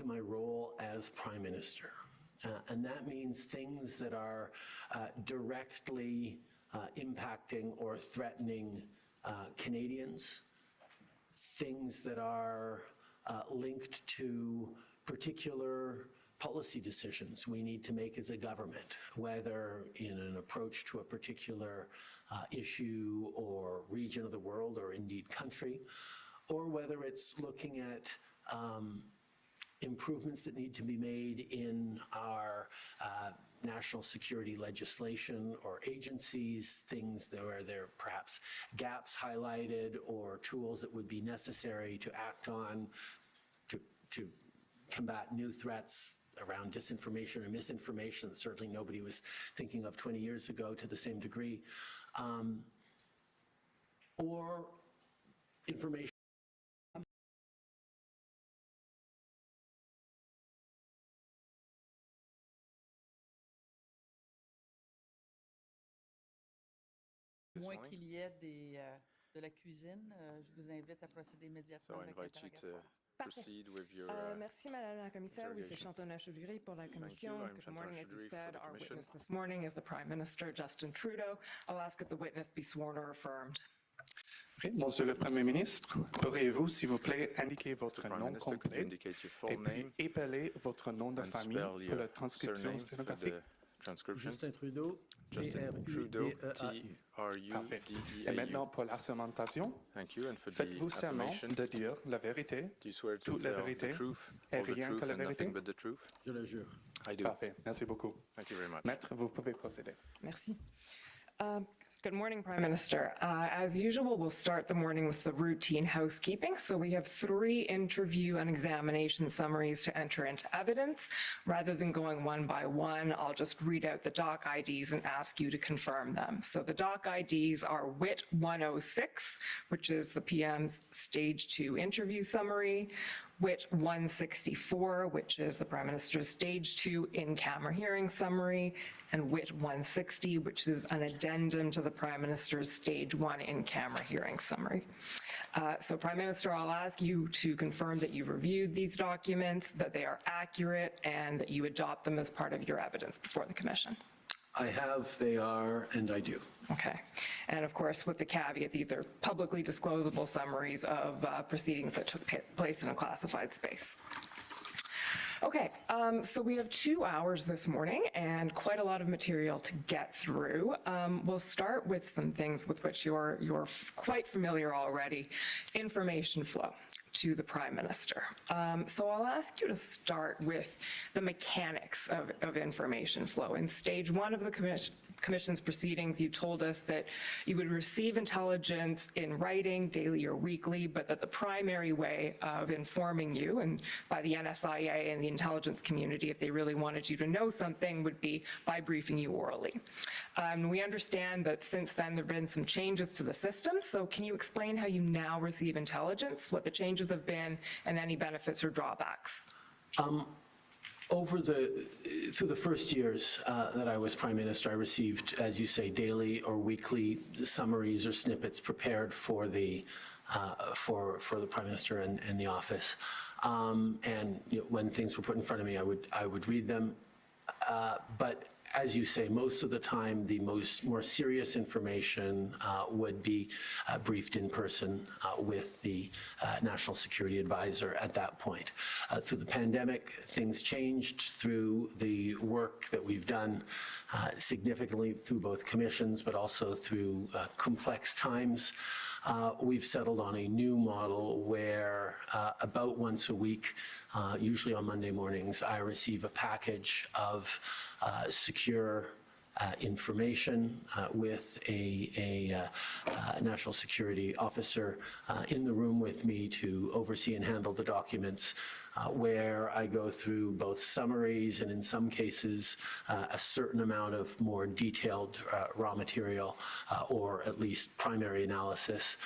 to my role as Prime Minister. And that means things that are directly impacting or threatening Canadians, things that are linked to particular policy decisions we need to make as a government, whether in an approach to a particular issue or region of the world or indeed country, or whether it's looking at improvements that need to be made in our national security legislation or agencies, things where there are perhaps gaps highlighted or tools that would be necessary to act on to combat new threats around disinformation or misinformation that certainly nobody was thinking of 20 years ago to the same degree, or information. Moins qu'il y ait de la cuisine, je vous invite à procéder immédiatement avec l'interrogatoire. Proceed with your Merci, Madame la Commissaire. Oui, c'est Chantona Chaudury pour la Commission. Good morning. As you said, our witness this morning is the Prime Minister, Justin Trudeau. I'll ask that the witness be sworn or affirmed. Oui, Monsieur le Premier ministre, pourriez-vous, s'il vous plaît, indiquer votre nom complet et puis épeler votre nom de famille pour la transcription sténographique? Justin Trudeau, Trudeau, T-R-U-D-E-A-U. Et maintenant, pour l'assermentation, faites-vous serment de dire la vérité, toute la vérité, et rien que la vérité? Je le jure. Parfait, merci beaucoup. Maître, vous pouvez procéder. Merci. Good morning, Prime Minister. As usual, we'll start the morning with the routine housekeeping. So we have 3 interview and examination summaries to enter into evidence. Rather than going one by one, I'll just read out the doc IDs and ask you to confirm them. So the doc IDs are WIT 106, which is the PM's Stage 2 interview summary, WIT 164, which is the Prime Minister's Stage 2 in-camera hearing summary, and WIT 160, which is an addendum to the Prime Minister's Stage 1 in-camera hearing summary. So, Prime Minister, I'll ask you to confirm that you've reviewed these documents, that they are accurate, and that you adopt them as part of your evidence before the Commission. I have, they are, and I do. Okay. And of course, with the caveat, these are publicly disclosable summaries of proceedings that took place in a classified space. Okay, so we have 2 hours this morning and quite a lot of material to get through. We'll start with some things with which you're quite familiar already, information flow to the Prime Minister. So I'll ask you to start with the mechanics of information flow. In Stage 1 of the Commission's proceedings, you told us that you would receive intelligence in writing, daily or weekly, but that the primary way of informing you, and by the NSIA and the intelligence community, if they really wanted you to know something, would be by briefing you orally. We understand that since then there have been some changes to the system, so can you explain how you now receive intelligence, what the changes have been, and any benefits or drawbacks? Through the first years that I was Prime Minister, I received, as you say, daily or weekly summaries or snippets prepared for the Prime Minister and the office. And when things were put in front of me, I would read them. But as you say, most of the time, the more serious information would be briefed in person with the National Security Advisor at that point. Through the pandemic, things changed through the work that we've done significantly through both commissions, but also through complex times. We've settled on a new model where about once a week, usually on Monday mornings, I receive a package of secure information with a national security officer in the room with me to oversee and handle the documents, where I go through both summaries and in some cases a certain amount of more detailed raw material or at least primary analysis.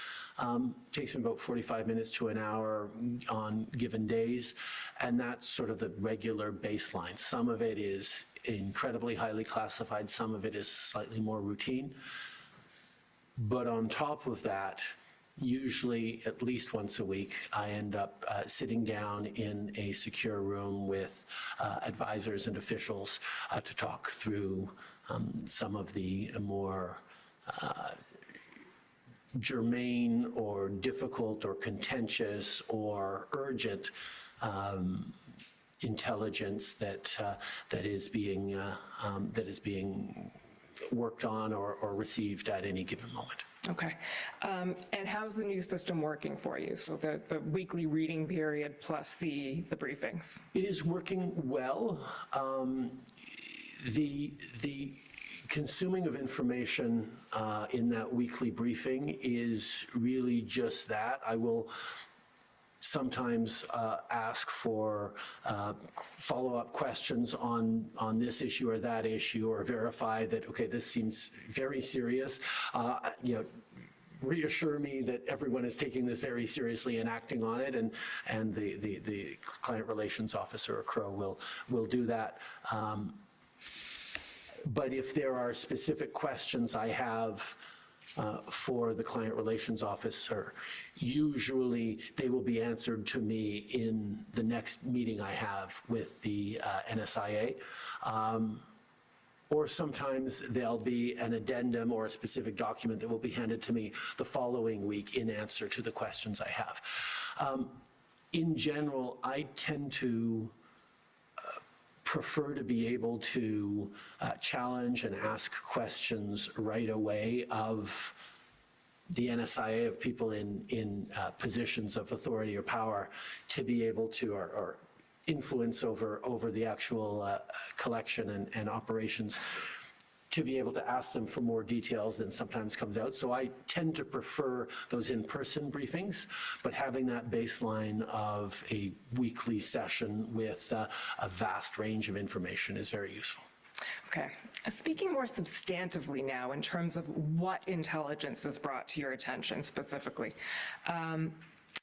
Takes me about 45 minutes to an hour on given days, and that's sort of the regular baseline. Some of it is incredibly highly classified, some of it is slightly more routine. But on top of that, usually at least once a week, I end up sitting down in a secure room with advisors and officials to talk through some of the more germane or difficult or contentious or urgent intelligence that is being worked on or received at any given moment. Okay. And how's the new system working for you? So the weekly reading period plus the briefings? It is working well. The consuming of information in that weekly briefing is really just that. I will sometimes ask for follow-up questions on this issue or that issue, or verify that, okay, this seems very serious. Reassure me that everyone is taking this very seriously and acting on it, and the client relations officer, or CRO, will do that. But if there are specific questions I have for the client relations officer, usually they will be answered to me in the next meeting I have with the NSIA. Or sometimes there'll be an addendum or a specific document that will be handed to me the following week in answer to the questions I have. In general, I tend to prefer to be able to challenge and ask questions right away of the NSIA, of people in positions of authority or power, to be able to, or influence over the actual collection and operations, to be able to ask them for more details than sometimes comes out. So I tend to prefer those in-person briefings, but having that baseline of a weekly session with a vast range of information is very useful. Okay. Speaking more substantively now in terms of what intelligence is brought to your attention specifically,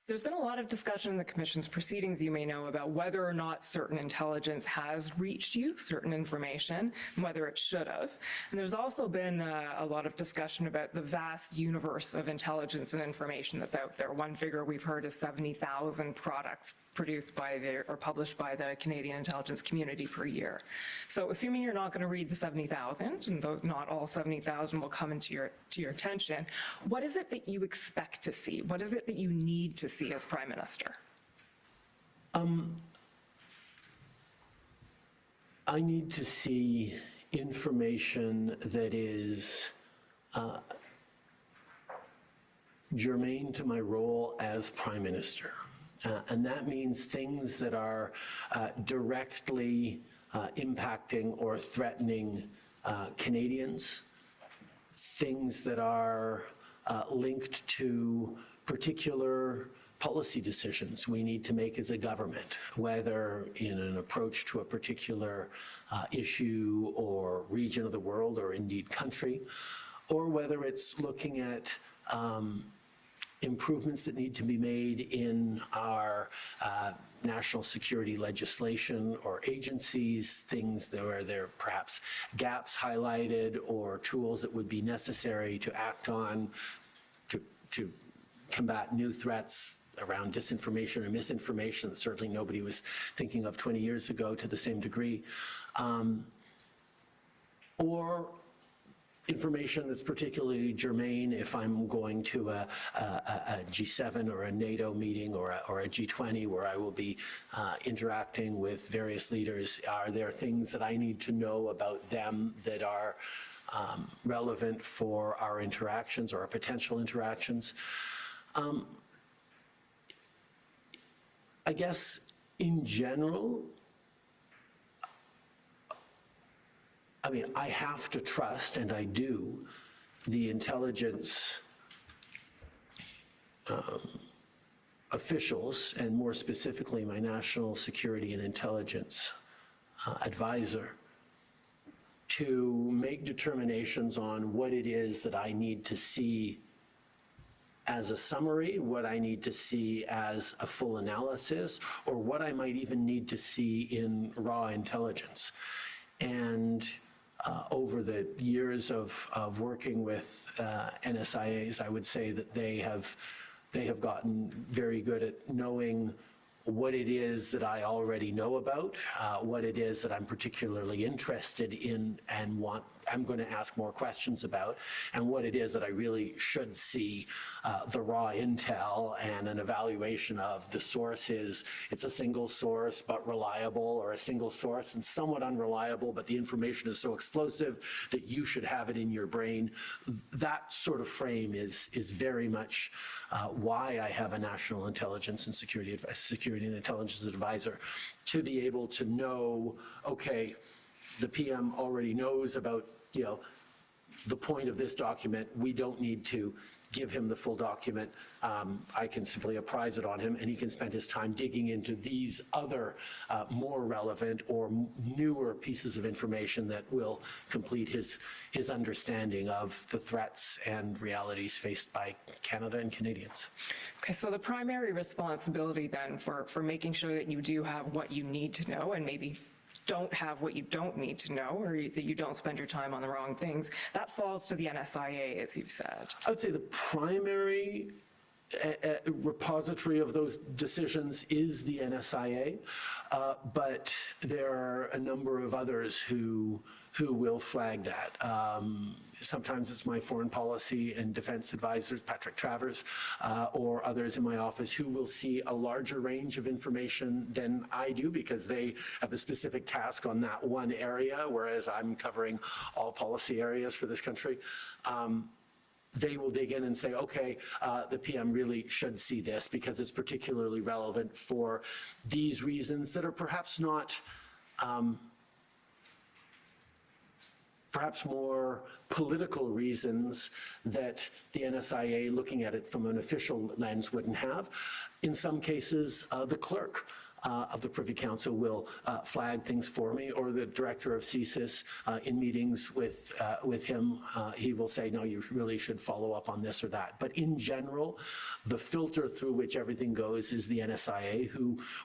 there's been a lot of discussion in the Commission's proceedings, you may know, about whether or not certain intelligence has reached you, certain information, and whether it should have. And there's also been a lot of discussion about the vast universe of intelligence and information that's out there. One figure we've heard is 70,000 products produced by or published by the Canadian intelligence community per year. So assuming you're not going to read the 70,000, and though not all 70,000 will come into your attention, what is it that you expect to see? What is it that you need to see as Prime Minister? I need to see information that is germane to my role as Prime Minister. And that means things that are directly impacting or threatening Canadians, things that are linked to particular policy decisions we need to make as a government, whether in an approach to a particular issue or region of the world, or indeed country, or whether it's looking at improvements that need to be made in our national security legislation or agencies, things where there are perhaps gaps highlighted or tools that would be necessary to act on to combat new threats around disinformation or misinformation that certainly nobody was thinking of 20 years ago to the same degree, or information that's particularly germane if I'm going to a G7 or a NATO meeting or a G20 where I will be interacting with various leaders. Are there things that I need to know about them that are relevant for our interactions or our potential interactions? I guess in general, I mean, I have to trust, and I do, the intelligence officials, and more specifically my National Security and Intelligence Advisor, to make determinations on what it is that I need to see as a summary, what I need to see as a full analysis, or what I might even need to see in raw intelligence. And over the years of working with NSIAs, I would say that they have gotten very good at knowing what it is that I already know about, what it is that I'm particularly interested in and I'm going to ask more questions about, and what it is that I really should see the raw intel and an evaluation of. The source is, it's a single source but reliable, or a single source and somewhat unreliable, but the information is so explosive that you should have it in your brain. That sort of frame is very much why I have a national intelligence and security and intelligence advisor, to be able to know, okay, the PM already knows about, the point of this document. We don't need to give him the full document. I can simply apprise it on him, and he can spend his time digging into these other more relevant or newer pieces of information that will complete his understanding of the threats and realities faced by Canada and Canadians. Okay, so the primary responsibility then for making sure that you do have what you need to know, and maybe don't have what you don't need to know, or that you don't spend your time on the wrong things, that falls to the NSIA, as you've said. I would say the primary repository of those decisions is the NSIA, but there are a number of others who will flag that. Sometimes it's my foreign policy and defense advisors, Patrick Travers, or others in my office who will see a larger range of information than I do, because they have a specific task on that one area, whereas I'm covering all policy areas for this country. They will dig in and say, okay, the PM really should see this because it's particularly relevant for these reasons that are perhaps not, perhaps more political reasons that the NSIA, looking at it from an official lens, wouldn't have. In some cases, the clerk of the Privy Council will flag things for me, or the director of CSIS in meetings with him, he will say, no, you really should follow up on this or that. But in general, the filter through which everything goes is the NSIA,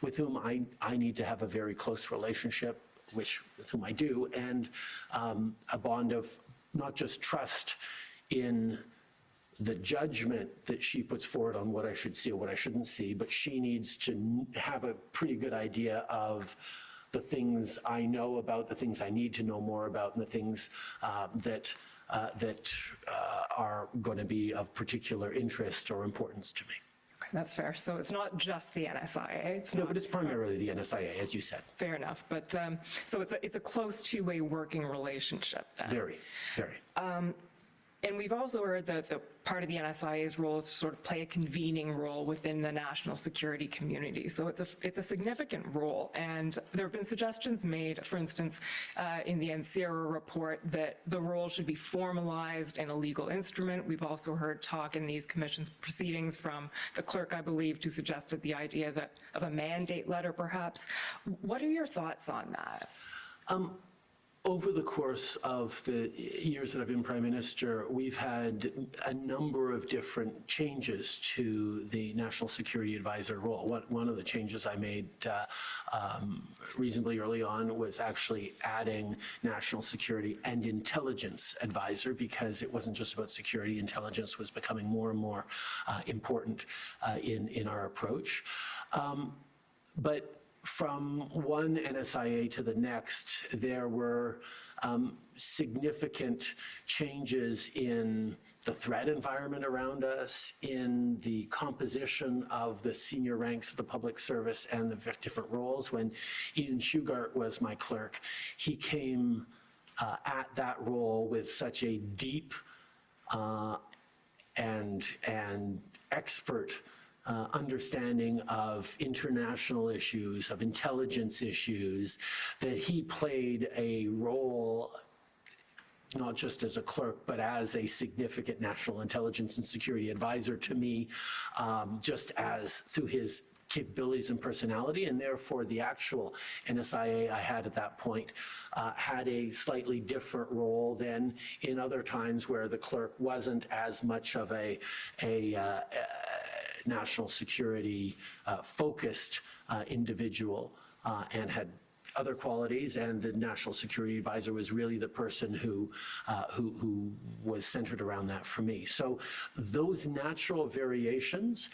with whom I need to have a very close relationship, with whom I do, and a bond of not just trust in the judgment that she puts forward on what I should see or what I shouldn't see, but she needs to have a pretty good idea of the things I know about, the things I need to know more about, and the things that are going to be of particular interest or importance to me. Okay, that's fair. So it's not just the NSIA. No, but it's primarily the NSIA, as you said. Fair enough. But so it's a close two-way working relationship then. Very, very. And we've also heard that the part of the NSIA's role is to sort of play a convening role within the national security community. So it's a significant role. And there have been suggestions made, for instance, in the NCERA report, that the role should be formalized in a legal instrument. We've also heard talk in these commission's proceedings from the clerk, I believe, who suggested the idea of a mandate letter, perhaps. What are your thoughts on that? Over the course of the years that I've been Prime Minister, we've had a number of different changes to the National Security Advisor role. One of the changes I made reasonably early on was actually adding National Security and Intelligence Advisor, because it wasn't just about security. Intelligence was becoming more and more important in our approach. But from one NSIA to the next, there were significant changes in the threat environment around us, in the composition of the senior ranks of the public service and the different roles. When Ian Shugart was my clerk, he came at that role with such a deep and expert understanding of international issues, of intelligence issues, that he played a role not just as a clerk, but as a significant national intelligence and security advisor to me, just as through his capabilities and personality, and therefore the actual NSIA I had at that point had a slightly different role than in other times where the clerk wasn't as much of a national security focused individual and had other qualities, and the National Security Advisor was really the person who was centered around that for me. So those natural variations,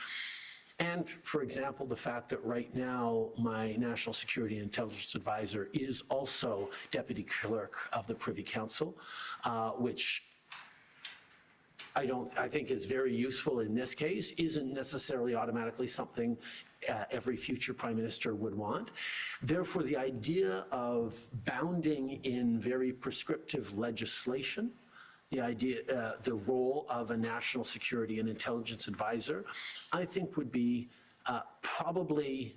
and for example, the fact that right now my National Security and Intelligence Advisor is also Deputy Clerk of the Privy Council, which I think is very useful in this case, isn't necessarily automatically something every future Prime Minister would want. Therefore, the idea of bounding in very prescriptive legislation, the role of a National Security and Intelligence Advisor, I think would be probably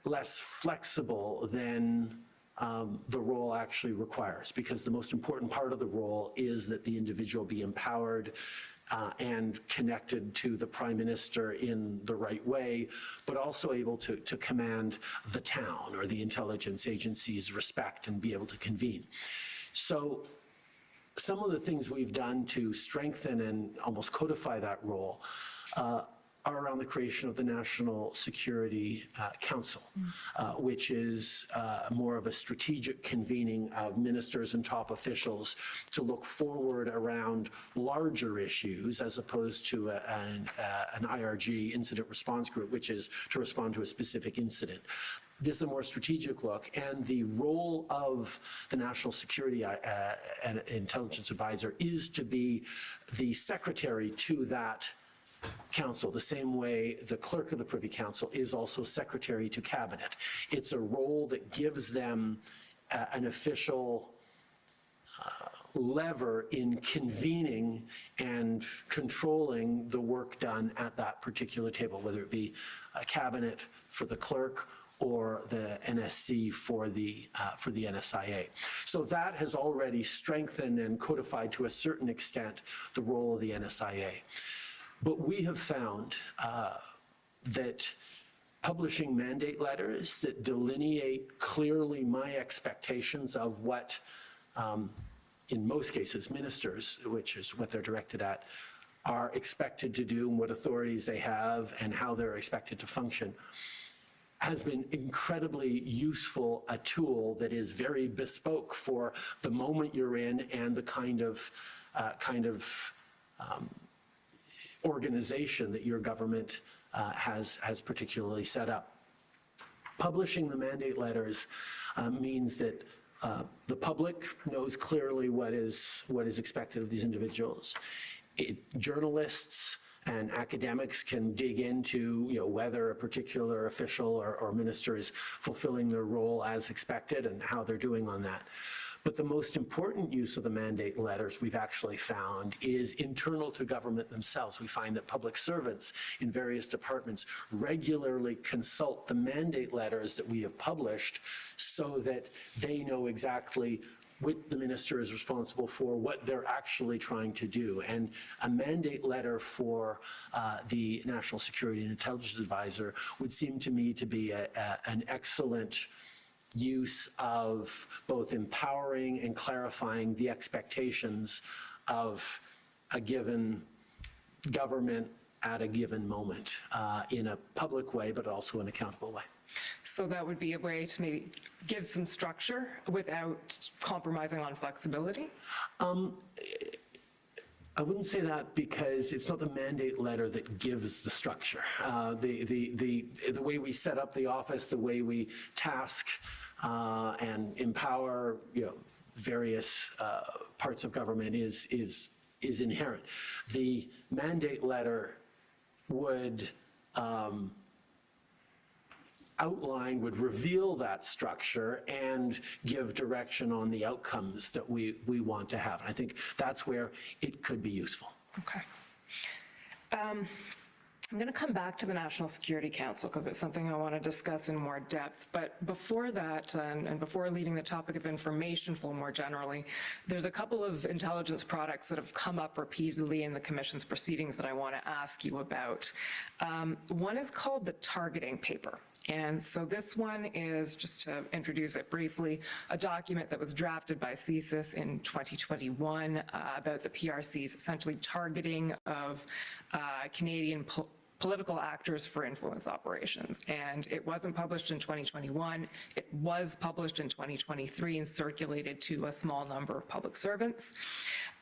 less flexible than the role actually requires, because the most important part of the role is that the individual be empowered and connected to the Prime Minister in the right way, but also able to command the town or the intelligence agency's respect and be able to convene. So some of the things we've done to strengthen and almost codify that role are around the creation of the National Security Council, which is more of a strategic convening of ministers and top officials to look forward around larger issues, as opposed to an IRG, incident response group, which is to respond to a specific incident. This is a more strategic look, and the role of the National Security and Intelligence Advisor is to be the secretary to that council, the same way the clerk of the Privy Council is also secretary to cabinet. It's a role that gives them an official lever in convening and controlling the work done at that particular table, whether it be a cabinet for the clerk or the NSC for the NSIA. So that has already strengthened and codified to a certain extent the role of the NSIA. But we have found that publishing mandate letters that delineate clearly my expectations of what, in most cases, ministers, which is what they're directed at, are expected to do and what authorities they have and how they're expected to function, has been incredibly useful, a tool that is very bespoke for the moment you're in and the kind of organization that your government has particularly set up. Publishing the mandate letters means that the public knows clearly what is expected of these individuals. Journalists and academics can dig into whether a particular official or minister is fulfilling their role as expected and how they're doing on that. But the most important use of the mandate letters we've actually found is internal to government themselves. We find that public servants in various departments regularly consult the mandate letters that we have published so that they know exactly what the minister is responsible for, what they're actually trying to do. And a mandate letter for the National Security and Intelligence Advisor would seem to me to be an excellent use of both empowering and clarifying the expectations of a given government at a given moment in a public way, but also an accountable way. So that would be a way to maybe give some structure without compromising on flexibility? I wouldn't say that, because it's not the mandate letter that gives the structure. The way we set up the office, the way we task and empower various parts of government is inherent. The mandate letter would outline, would reveal that structure and give direction on the outcomes that we want to have. And I think that's where it could be useful. Okay. I'm going to come back to the National Security Council because it's something I want to discuss in more depth. But before that, and before leading the topic of information flow more generally, there's a couple of intelligence products that have come up repeatedly in the Commission's proceedings that I want to ask you about. One is called the targeting paper. And so this one is, just to introduce it briefly, a document that was drafted by CSIS in 2021 about the PRC's essentially targeting of Canadian political actors for influence operations. And it wasn't published in 2021. It was published in 2023 and circulated to a small number of public servants.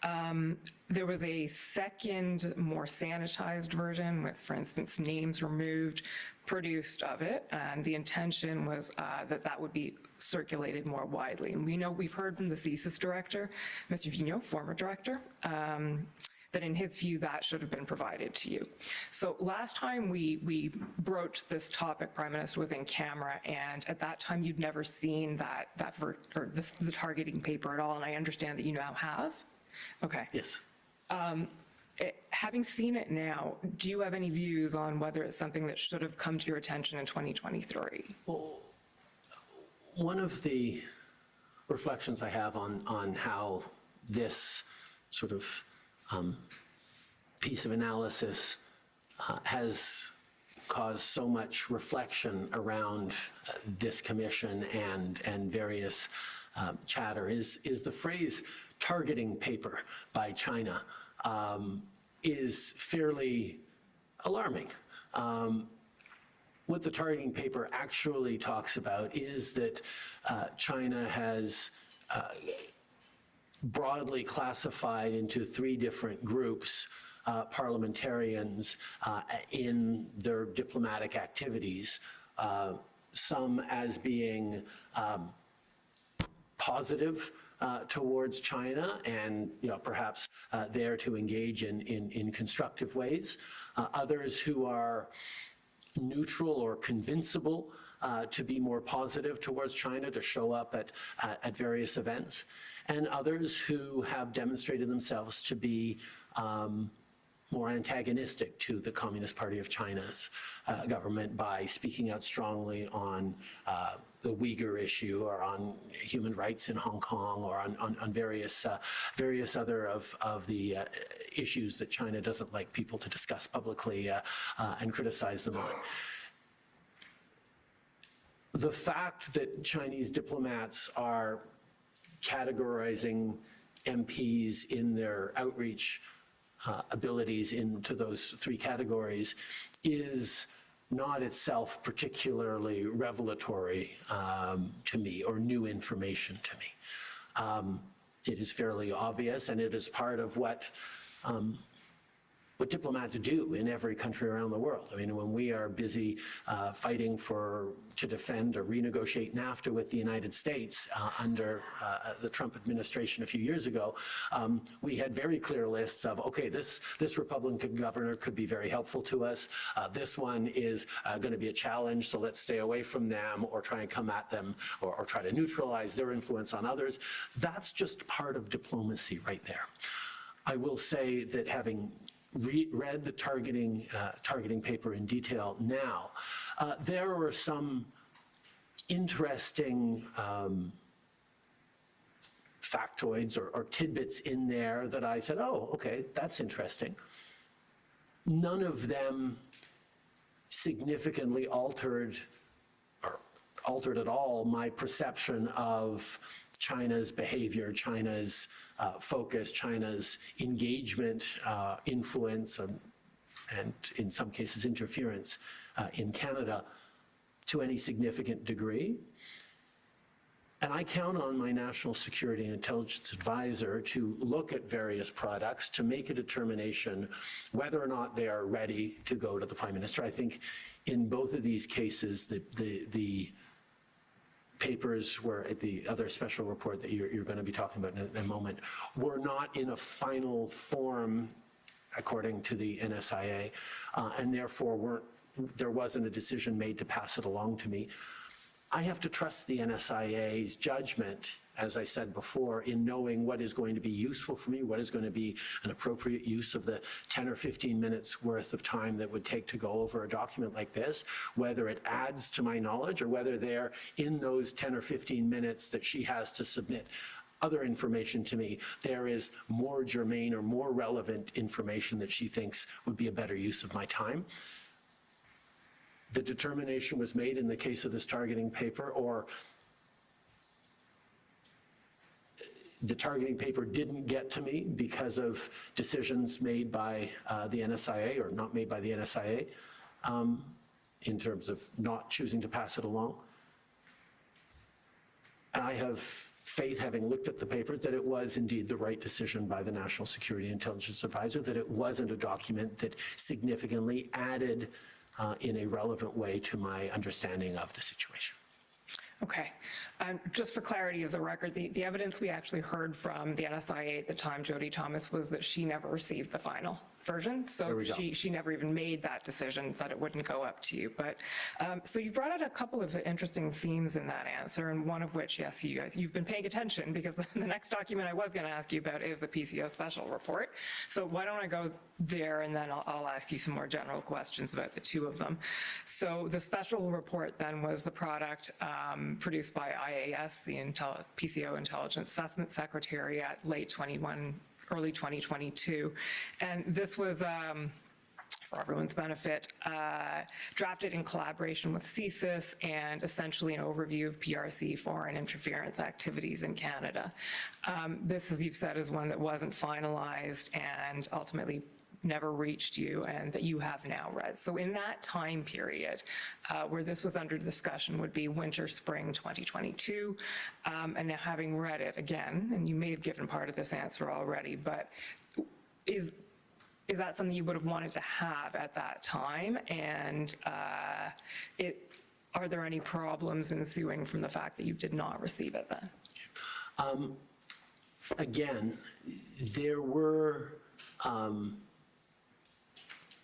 There was a second, more sanitized version with, for instance, names removed, produced of it, and the intention was that would be circulated more widely. And we've heard from the CSIS director, Mr. Vigneault, former director, that in his view, that should have been provided to you. So last time we broached this topic, Prime Minister, was in camera, and at that time you'd never seen the targeting paper at all, and I understand that you now have. Okay. Yes. Having seen it now, do you have any views on whether it's something that should have come to your attention in 2023? Well, one of the reflections I have on how this sort of piece of analysis has caused so much reflection around this commission and various chatter is the phrase targeting paper by China is fairly alarming. What the targeting paper actually talks about is that China has broadly classified into 3 different groups parliamentarians in their diplomatic activities, some as being positive towards China and perhaps there to engage in constructive ways, others who are neutral or convincible to be more positive towards China, to show up at various events, and others who have demonstrated themselves to be more antagonistic to the Communist Party of China's government by speaking out strongly on the Uyghur issue or on human rights in Hong Kong or on various other of the issues that China doesn't like people to discuss publicly and criticize them on. The fact that Chinese diplomats are categorizing MPs in their outreach abilities into those 3 categories is not itself particularly revelatory to me or new information to me. It is fairly obvious, and it is part of what diplomats do in every country around the world. I mean, when we are busy fighting to defend or renegotiate NAFTA with the United States under the Trump administration a few years ago, we had very clear lists of, okay, this Republican governor could be very helpful to us. This one is going to be a challenge, so let's stay away from them or try and come at them or try to neutralize their influence on others. That's just part of diplomacy right there. I will say that having read the targeting paper in detail now, there were some interesting factoids or tidbits in there that I said, oh, okay, that's interesting. None of them significantly altered at all my perception of China's behavior, China's focus, China's engagement, influence, and in some cases interference in Canada to any significant degree. And I count on my National Security and Intelligence Advisor to look at various products to make a determination whether or not they are ready to go to the Prime Minister. I think in both of these cases, the papers were at the other special report that you're going to be talking about in a moment, were not in a final form according to the NSIA, and therefore there wasn't a decision made to pass it along to me. I have to trust the NSIA's judgment, as I said before, in knowing what is going to be useful for me, what is going to be an appropriate use of the 10 or 15 minutes worth of time that would take to go over a document like this, whether it adds to my knowledge or whether there, in those 10 or 15 minutes that she has to submit other information to me, there is more germane or more relevant information that she thinks would be a better use of my time. The determination was made in the case of this targeting paper, or the targeting paper didn't get to me because of decisions made by the NSIA or not made by the NSIA. in terms of not choosing to pass it along. I have faith, having looked at the papers, that it was indeed the right decision by the National Security Intelligence Advisor, that it wasn't a document that significantly added in a relevant way to my understanding of the situation. Okay. Just for clarity of the record, the evidence we actually heard from the NSIA at the time, Jody Thomas, was that she never received the final version. So she never even made that decision that it wouldn't go up to you. But so you brought out a couple of interesting themes in that answer, and one of which, yes, you've been paying attention, because the next document I was going to ask you about is the PCO special report. So why don't I go there, and then I'll ask you some more general questions about the two of them. So the special report then was the product produced by IAS, the PCO Intelligence Assessment Secretariat, late 21, early 2022. And this was, for everyone's benefit, drafted in collaboration with CSIS, and essentially an overview of PRC foreign interference activities in Canada. This, as you've said, is one that wasn't finalized and ultimately never reached you, and that you have now read. So in that time period where this was under discussion would be winter, spring 2022, and now having read it again, and you may have given part of this answer already, but is that something you would have wanted to have at that time? And are there any problems ensuing from the fact that you did not receive it then? Again, there were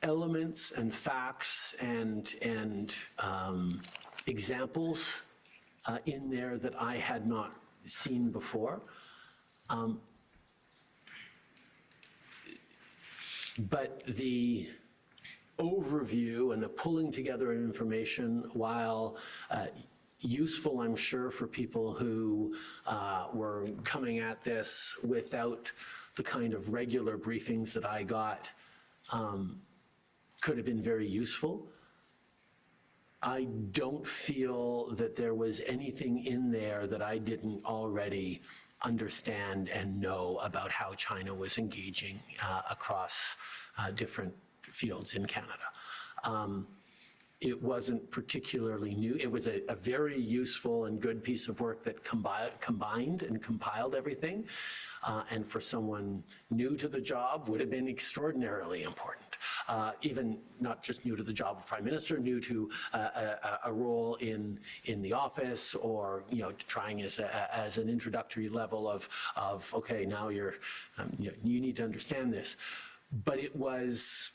elements and facts and examples in there that I had not seen before. But the overview and the pulling together of information, while useful, I'm sure, for people who were coming at this without the kind of regular briefings that I got, could have been very useful. I don't feel that there was anything in there that I didn't already understand and know about how China was engaging across different fields in Canada. It wasn't particularly new. It was a very useful and good piece of work that combined and compiled everything, and for someone new to the job would have been extraordinarily important. Even not just new to the job of Prime Minister, new to a role in the office, or trying as an introductory level of okay, now you need to understand this. But it was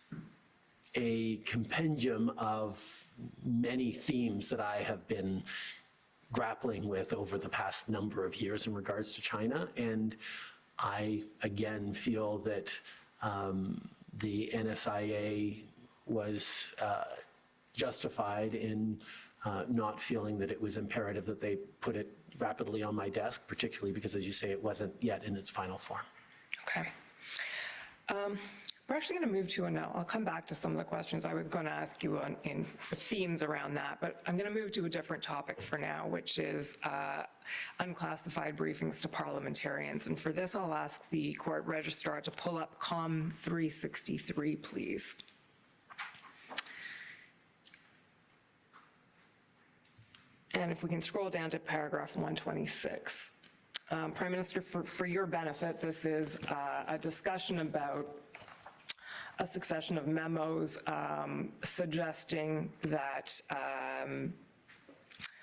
a compendium of many themes that I have been grappling with over the past number of years in regards to China, and I again feel that the NSIA was justified in not feeling that it was imperative that they put it rapidly on my desk, particularly because, as you say, it wasn't yet in its final form. Okay. We're actually going to move to, and I'll come back to some of the questions I was going to ask you in the themes around that, but I'm going to move to a different topic for now, which is unclassified briefings to parliamentarians. And for this, I'll ask the court registrar to pull up COM 363, please. And if we can scroll down to paragraph 126. Prime Minister, for your benefit, this is a discussion about a succession of memos suggesting that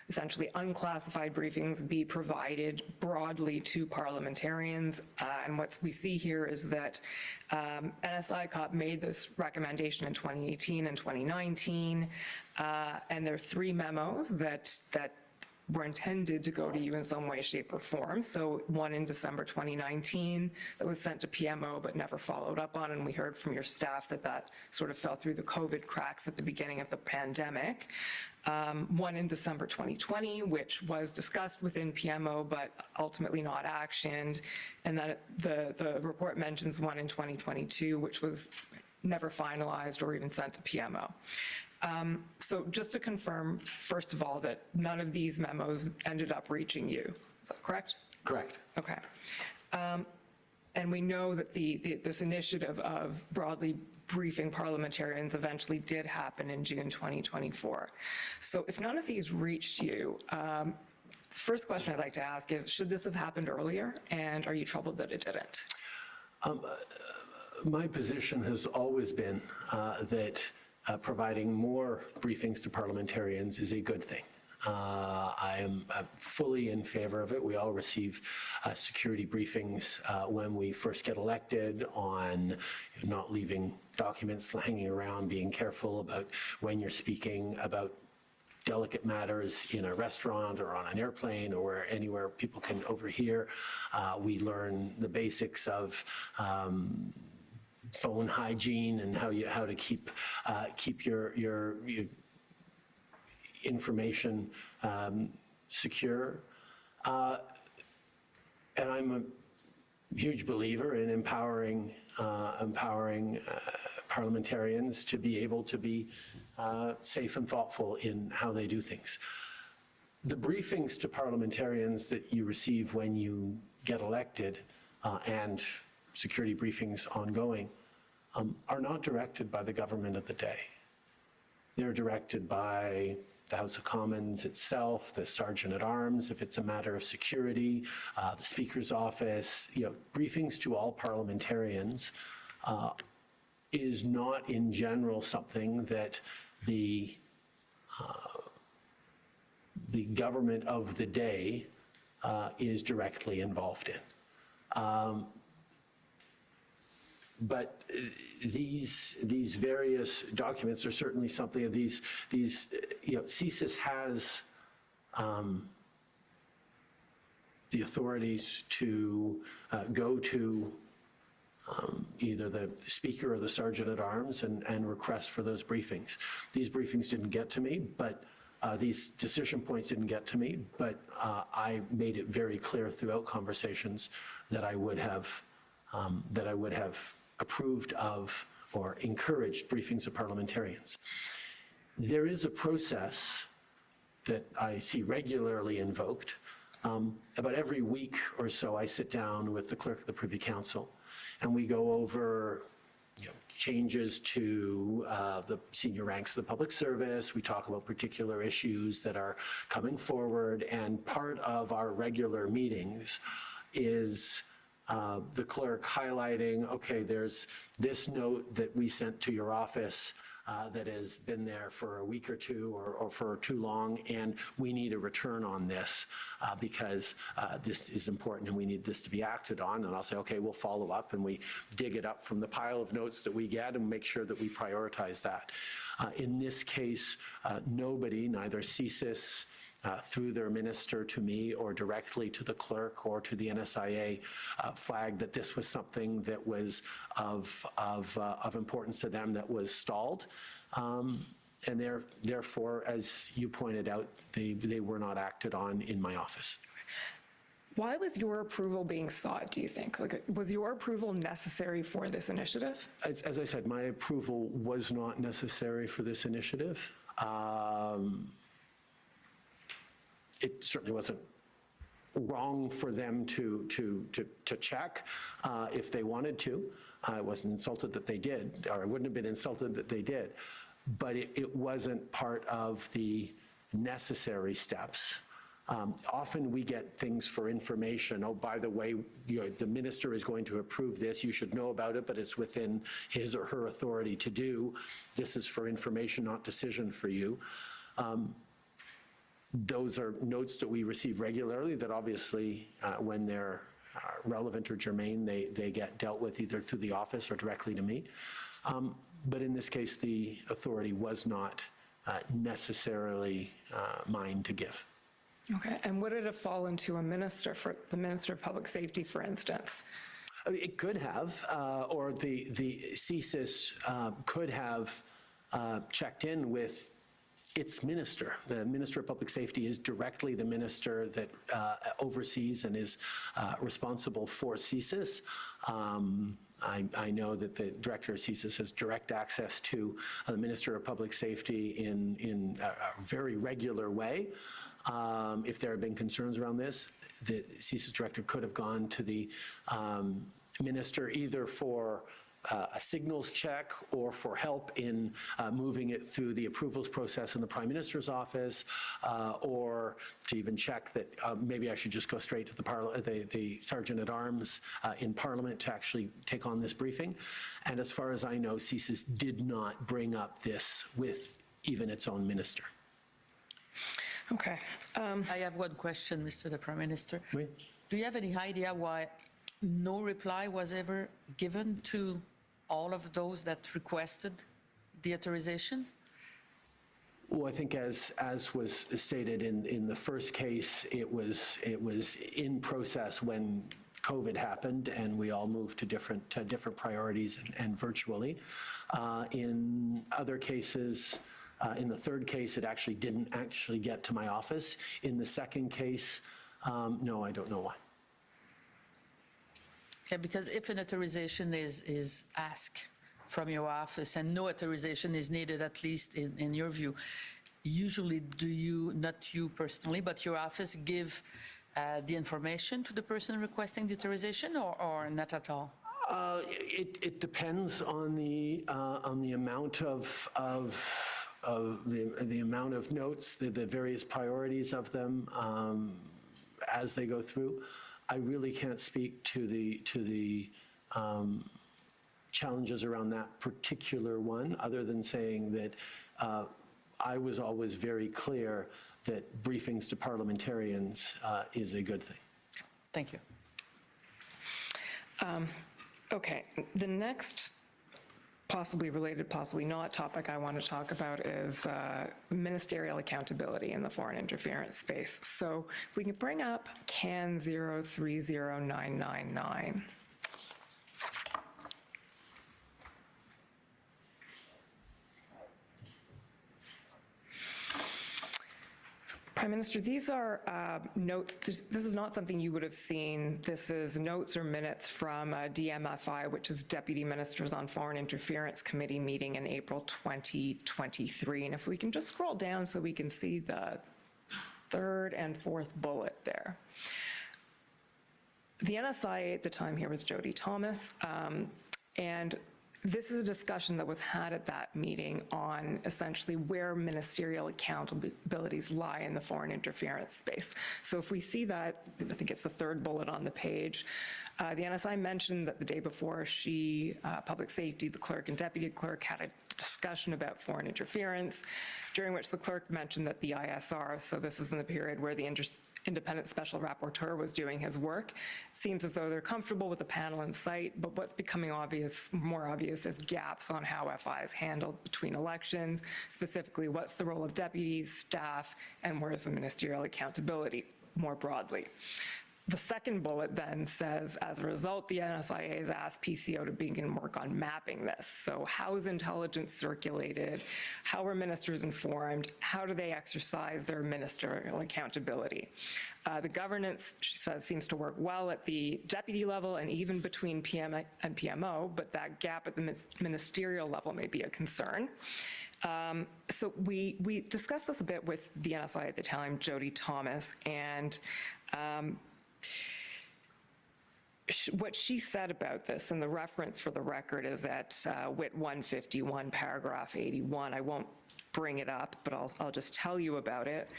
essentially unclassified briefings be provided broadly to parliamentarians. And what we see here is that NSICOP made this recommendation in 2018 and 2019, and there are 3 memos that were intended to go to you in some way, shape, or form. So one in December 2019 that was sent to PMO but never followed up on, and we heard from your staff that sort of fell through the COVID cracks at the beginning of the pandemic. One in December 2020, which was discussed within PMO but ultimately not actioned, and then the report mentions one in 2022, which was never finalized or even sent to PMO. So just to confirm, first of all, that none of these memos ended up reaching you. Is that correct? Correct. Okay. And we know that this initiative of broadly briefing parliamentarians eventually did happen in June 2024. So if none of these reached you, first question I'd like to ask is, should this have happened earlier? And are you troubled that it didn't? My position has always been that providing more briefings to parliamentarians is a good thing. I am fully in favor of it. We all receive security briefings when we first get elected on not leaving documents hanging around, being careful about when you're speaking about delicate matters in a restaurant or on an airplane or anywhere people can overhear. We learn the basics of phone hygiene and how to keep your information secure. And I'm a huge believer in empowering parliamentarians to be able to be safe and thoughtful in how they do things. The briefings to parliamentarians that you receive when you get elected and security briefings ongoing are not directed by the government of the day. They're directed by the House of Commons itself, the Sergeant at Arms, if it's a matter of security, the Speaker's office. Briefings to all parliamentarians is not in general something that the government of the day is directly involved in. But these various documents are certainly something of these CSIS has the authorities to go to either the Speaker or the Sergeant at Arms and request for those briefings. These briefings didn't get to me, but these decision points didn't get to me, but I made it very clear throughout conversations that I would have approved of or encouraged briefings of parliamentarians. There is a process that I see regularly invoked. About every week or so, I sit down with the clerk of the Privy Council, and we go over changes to the senior ranks of the public service. We talk about particular issues that are coming forward, and part of our regular meetings is the clerk highlighting, okay, there's this note that we sent to your office that has been there for a week or two or for too long, and we need a return on this because this is important and we need this to be acted on. And I'll say, okay, we'll follow up, and we dig it up from the pile of notes that we get and make sure that we prioritize that. In this case, nobody, neither CSIS, through their minister to me or directly to the clerk or to the NSIA, flagged that this was something that was of importance to them that was stalled. And therefore, as you pointed out, they were not acted on in my office. Why was your approval being sought, do you think? Was your approval necessary for this initiative? As I said, my approval was not necessary for this initiative. It certainly wasn't wrong for them to check if they wanted to. I wasn't insulted that they did, or I wouldn't have been insulted that they did. But it wasn't part of the necessary steps. Often we get things for information. Oh, by the way, the minister is going to approve this. You should know about it, but it's within his or her authority to do. This is for information, not decision for you. Those are notes that we receive regularly that obviously, when they're relevant or germane, they get dealt with either through the office or directly to me. But in this case, the authority was not necessarily mine to give. Okay, and would it have fallen to a minister, for the Minister of Public Safety, for instance? I mean, it could have, or the CSIS could have checked in with its minister. The Minister of Public Safety is directly the minister that oversees and is responsible for CSIS. I know that the director of CSIS has direct access to the Minister of Public Safety in a very regular way. If there have been concerns around this, the CSIS director could have gone to the minister either for a signals check or for help in moving it through the approvals process in the Prime Minister's office, or to even check that maybe I should just go straight to the Sergeant-at-Arms in Parliament to actually take on this briefing. And as far as I know, CSIS did not bring up this with even its own minister. Okay. I have one question, Mr. the Prime Minister. Oui. Do you have any idea why no reply was ever given to all of those that requested the authorization? Well, I think as was stated in the first case, it was in process when COVID happened and we all moved to different priorities and virtually. In other cases, in the third case, it actually didn't get to my office. In the second case, no, I don't know why. Okay, because if an authorization is asked from your office and no authorization is needed, at least in your view, usually do you, not you personally, but your office give the information to the person requesting the authorization or not at all? It depends on the amount of the amount of notes, the various priorities of them as they go through. I really can't speak to the challenges around that particular one, other than saying that I was always very clear that briefings to parliamentarians is a good thing. Thank you. Okay, the next possibly related, possibly not topic I want to talk about is ministerial accountability in the foreign interference space. So if we can bring up CAN 030999. Prime Minister, these are notes. This is not something you would have seen. This is notes or minutes from DMFI, which is Deputy Ministers on Foreign Interference Committee meeting in April 2023. And if we can just scroll down so we can see the third and fourth bullet there. The NSIA at the time here was Jody Thomas, and this is a discussion that was had at that meeting on essentially where ministerial accountabilities lie in the foreign interference space. So if we see that, I think it's the third bullet on the page, the NSI mentioned that the day before public safety, the clerk and deputy clerk had a discussion about foreign interference, during which the clerk mentioned that the ISR, so this is in the period where the independent special rapporteur was doing his work, seems as though they're comfortable with the panel in sight, but what's becoming more obvious is gaps on how FI is handled between elections, specifically what's the role of deputies, staff, and where's the ministerial accountability more broadly. The second bullet then says, as a result, the NSIA has asked PCO to begin work on mapping this. So how is intelligence circulated? How are ministers informed? How do they exercise their ministerial accountability? The governance, she says, seems to work well at the deputy level and even between PM and PMO, but that gap at the ministerial level may be a concern. So we discussed this a bit with the NSI at the time, Jody Thomas, and what she said about this, and the reference for the record is at WIT 151, paragraph 81. I won't bring it up, but I'll just tell you about it.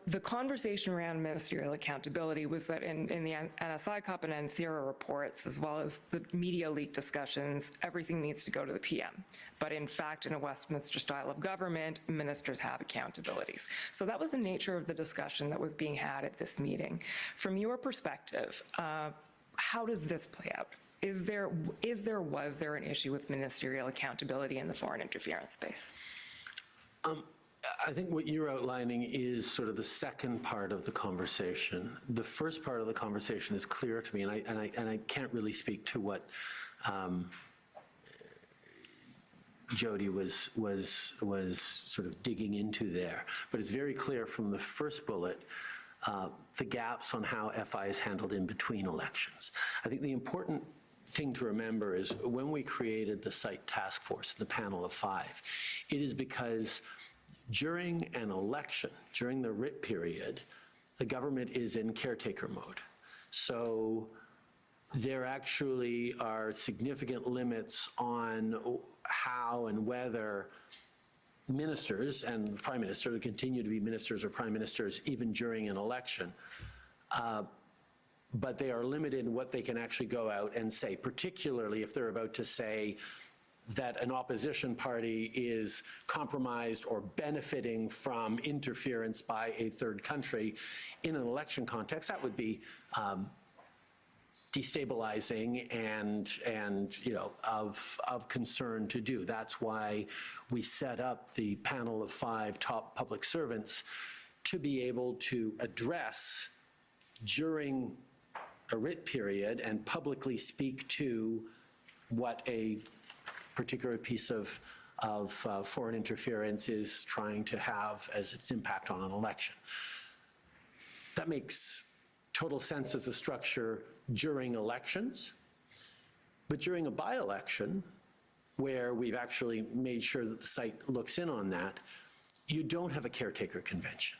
The conversation around ministerial accountability was that in the NSI Cup and NCIRA reports, as well as the media leak discussions, everything needs to go to the PM. But in fact, in a Westminster style of government, ministers have accountabilities. So that was the nature of the discussion that was being had at this meeting. From your perspective, how does this play out? Was there an issue with ministerial accountability in the foreign interference space? I think what you're outlining is sort of the second part of the conversation. The first part of the conversation is clear to me, and I can't really speak to what Jody was sort of digging into there. But it's very clear from the first bullet the gaps on how FI is handled in between elections. I think the important thing to remember is when we created the site task force, the panel of 5, it is because during an election, during the writ period, the government is in caretaker mode. So there actually are significant limits on how and whether ministers and prime minister continue to be ministers or prime ministers even during an election. But they are limited in what they can actually go out and say, particularly if they're about to say that an opposition party is compromised or benefiting from interference by a third country in an election context. That would be destabilizing and you know, of concern to do. That's why we set up the panel of 5 top public servants to be able to address during a writ period and publicly speak to what a particular piece of foreign interference is trying to have as its impact on an election. That makes total sense as a structure during elections, but during a by-election, where we've actually made sure that the site looks in on that, you don't have a caretaker convention.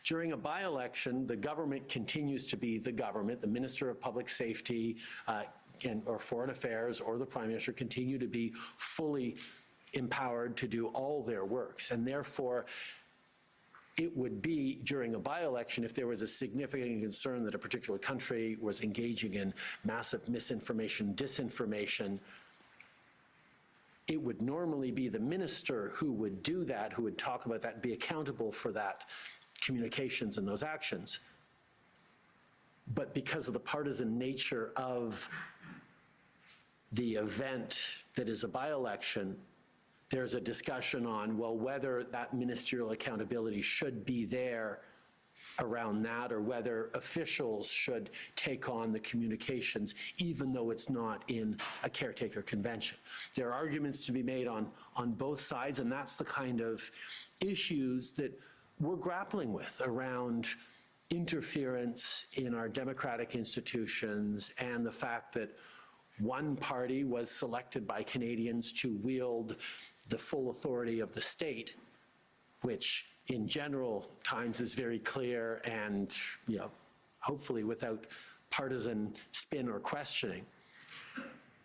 During a by-election, the government continues to be the government. The Minister of Public Safety or Foreign Affairs or the Prime Minister continue to be fully empowered to do all their works. And therefore, it would be during a by-election if there was a significant concern that a particular country was engaging in massive misinformation, disinformation, it would normally be the minister who would do that, who would talk about that, and be accountable for that communications and those actions. But because of the partisan nature of the event that is a by-election, there's a discussion on, well, whether that ministerial accountability should be there around that, or whether officials should take on the communications, even though it's not in a caretaker convention. There are arguments to be made on both sides, and that's the kind of issues that we're grappling with around interference in our democratic institutions and the fact that one party was selected by Canadians to wield the full authority of the state, which in general times is very clear and, you know, hopefully without partisan spin or questioning,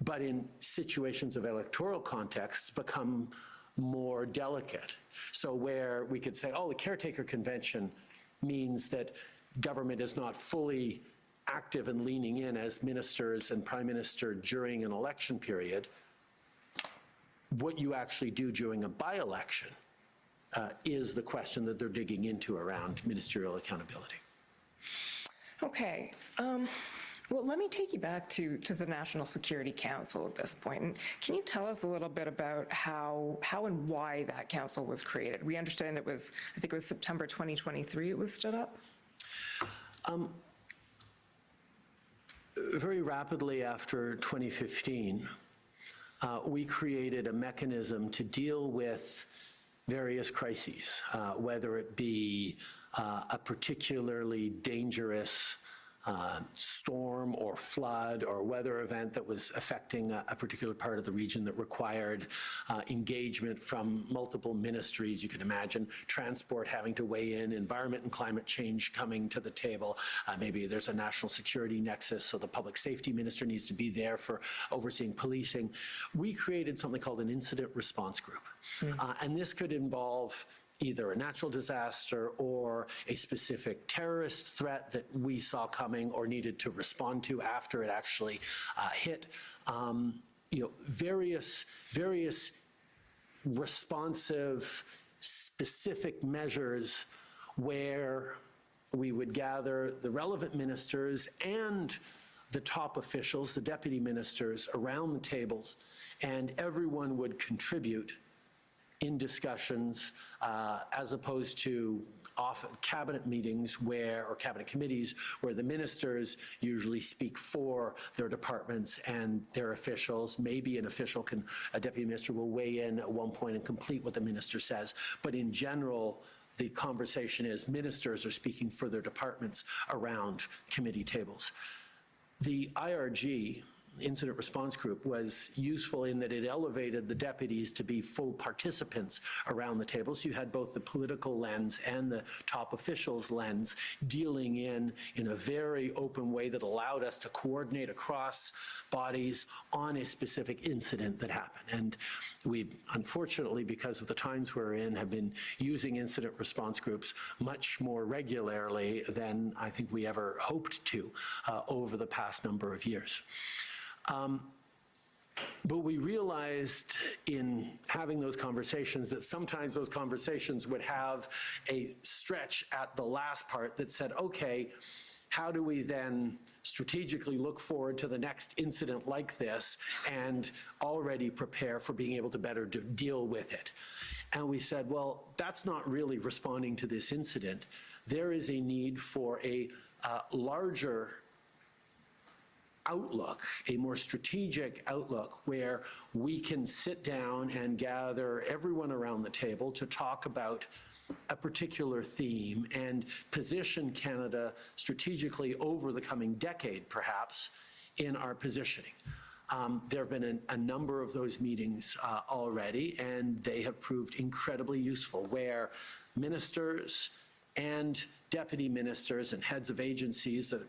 but in situations of electoral contexts become more delicate. So where we could say, oh, the caretaker convention means that government is not fully active and leaning in as ministers and prime minister during an election period, what you actually do during a by-election is the question that they're digging into around ministerial accountability. Okay. Well, let me take you back to the National Security Council at this point. And can you tell us a little bit about how and why that council was created? We understand it was, I think it was September 2023 it was stood up? Very rapidly after 2015, we created a mechanism to deal with various crises, whether it be a particularly dangerous storm or flood or weather event that was affecting a particular part of the region that required engagement from multiple ministries. You can imagine transport having to weigh in, environment and climate change coming to the table. Maybe there's a national security nexus, so the public safety minister needs to be there for overseeing policing. We created something called an incident response group. And this could involve either a natural disaster or a specific terrorist threat that we saw coming or needed to respond to after it actually hit. You know, various responsive, specific measures where we would gather the relevant ministers and the top officials, the deputy ministers, around the tables, and everyone would contribute in discussions, as opposed to cabinet meetings or cabinet committees where the ministers usually speak for their departments and their officials. Maybe a deputy minister will weigh in at one point and complete what the minister says. But in general, the conversation is ministers are speaking for their departments around committee tables. The IRG incident response group was useful in that it elevated the deputies to be full participants around the table. So you had both the political lens and the top officials lens dealing in a very open way that allowed us to coordinate across bodies on a specific incident that happened. And we, unfortunately, because of the times we're in, have been using incident response groups much more regularly than I think we ever hoped to over the past number of years. But we realized in having those conversations that sometimes those conversations would have a stretch at the last part that said, okay, how do we then strategically look forward to the next incident like this and already prepare for being able to better deal with it? And we said, well, that's not really responding to this incident. There is a need for a larger outlook, a more strategic outlook, where we can sit down and gather everyone around the table to talk about a particular theme and position Canada strategically over the coming decade, perhaps, in our positioning. There have been a number of those meetings already, and they have proved incredibly useful, where ministers and deputy ministers and heads of agencies that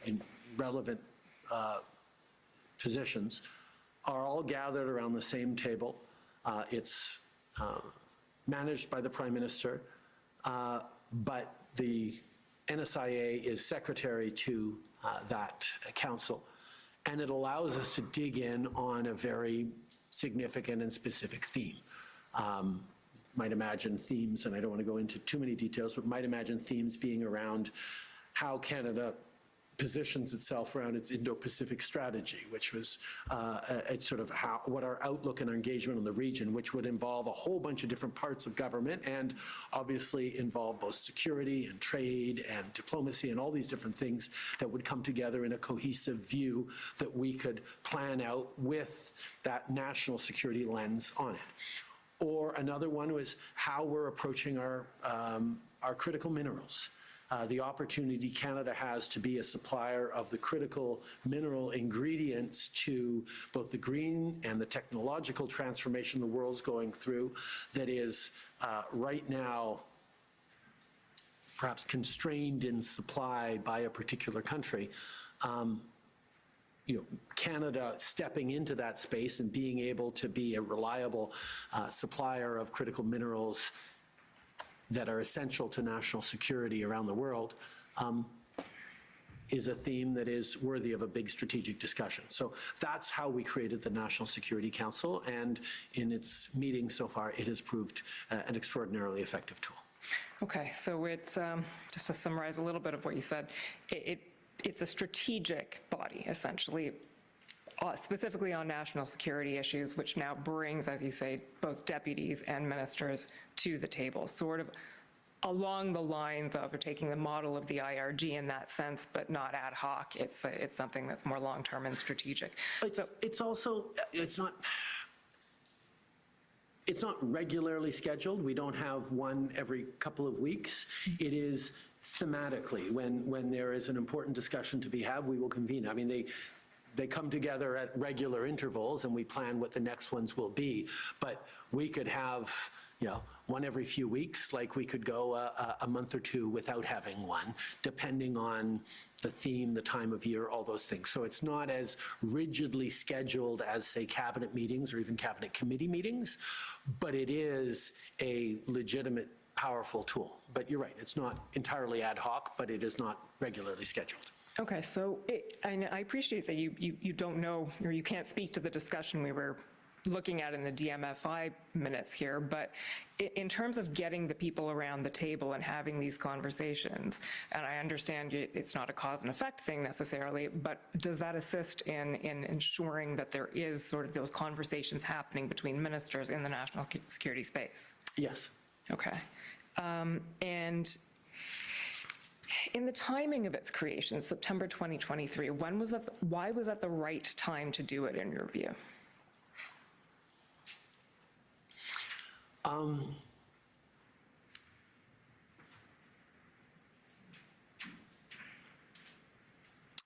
in relevant positions are all gathered around the same table. It's managed by the Prime Minister, but the NSIA is secretary to that council, and it allows us to dig in on a very significant and specific theme. Might imagine themes, and I don't want to go into too many details, but might imagine themes being around how Canada positions itself around its Indo-Pacific strategy, which was it's sort of what our outlook and our engagement on the region, which would involve a whole bunch of different parts of government and obviously involve both security and trade and diplomacy and all these different things that would come together in a cohesive view that we could plan out with that national security lens on it. Or another one was how we're approaching our critical minerals. The opportunity Canada has to be a supplier of the critical mineral ingredients to both the green and the technological transformation the world's going through that is right now perhaps constrained in supply by a particular country. Canada stepping into that space and being able to be a reliable supplier of critical minerals that are essential to national security around the world is a theme that is worthy of a big strategic discussion. So that's how we created the National Security Council, and in its meetings so far, it has proved an extraordinarily effective tool. Okay, so it's, just to summarize a little bit of what you said, it's a strategic body, essentially, specifically on national security issues, which now brings, as you say, both deputies and ministers to the table, sort of along the lines of taking the model of the IRG in that sense, but not ad hoc. It's something that's more long-term and strategic. It's also, it's not regularly scheduled. We don't have one every couple of weeks. It is thematically. When there is an important discussion to be had, we will convene. I mean, they come together at regular intervals and we plan what the next ones will be. But we could have, one every few weeks, like we could go a month or two without having one, depending on the theme, the time of year, all those things. So it's not as rigidly scheduled as, say, cabinet meetings or even cabinet committee meetings, but it is a legitimate, powerful tool. But you're right, it's not entirely ad hoc, but it is not regularly scheduled. Okay, so and I appreciate that you don't know, or you can't speak to the discussion we were looking at in the DMFI minutes here, but in terms of getting the people around the table and having these conversations, and I understand it's not a cause and effect thing necessarily, but does that assist in ensuring that there is sort of those conversations happening between ministers in the national security space? Yes. Okay. And in the timing of its creation, September 2023, why was that the right time to do it in your view?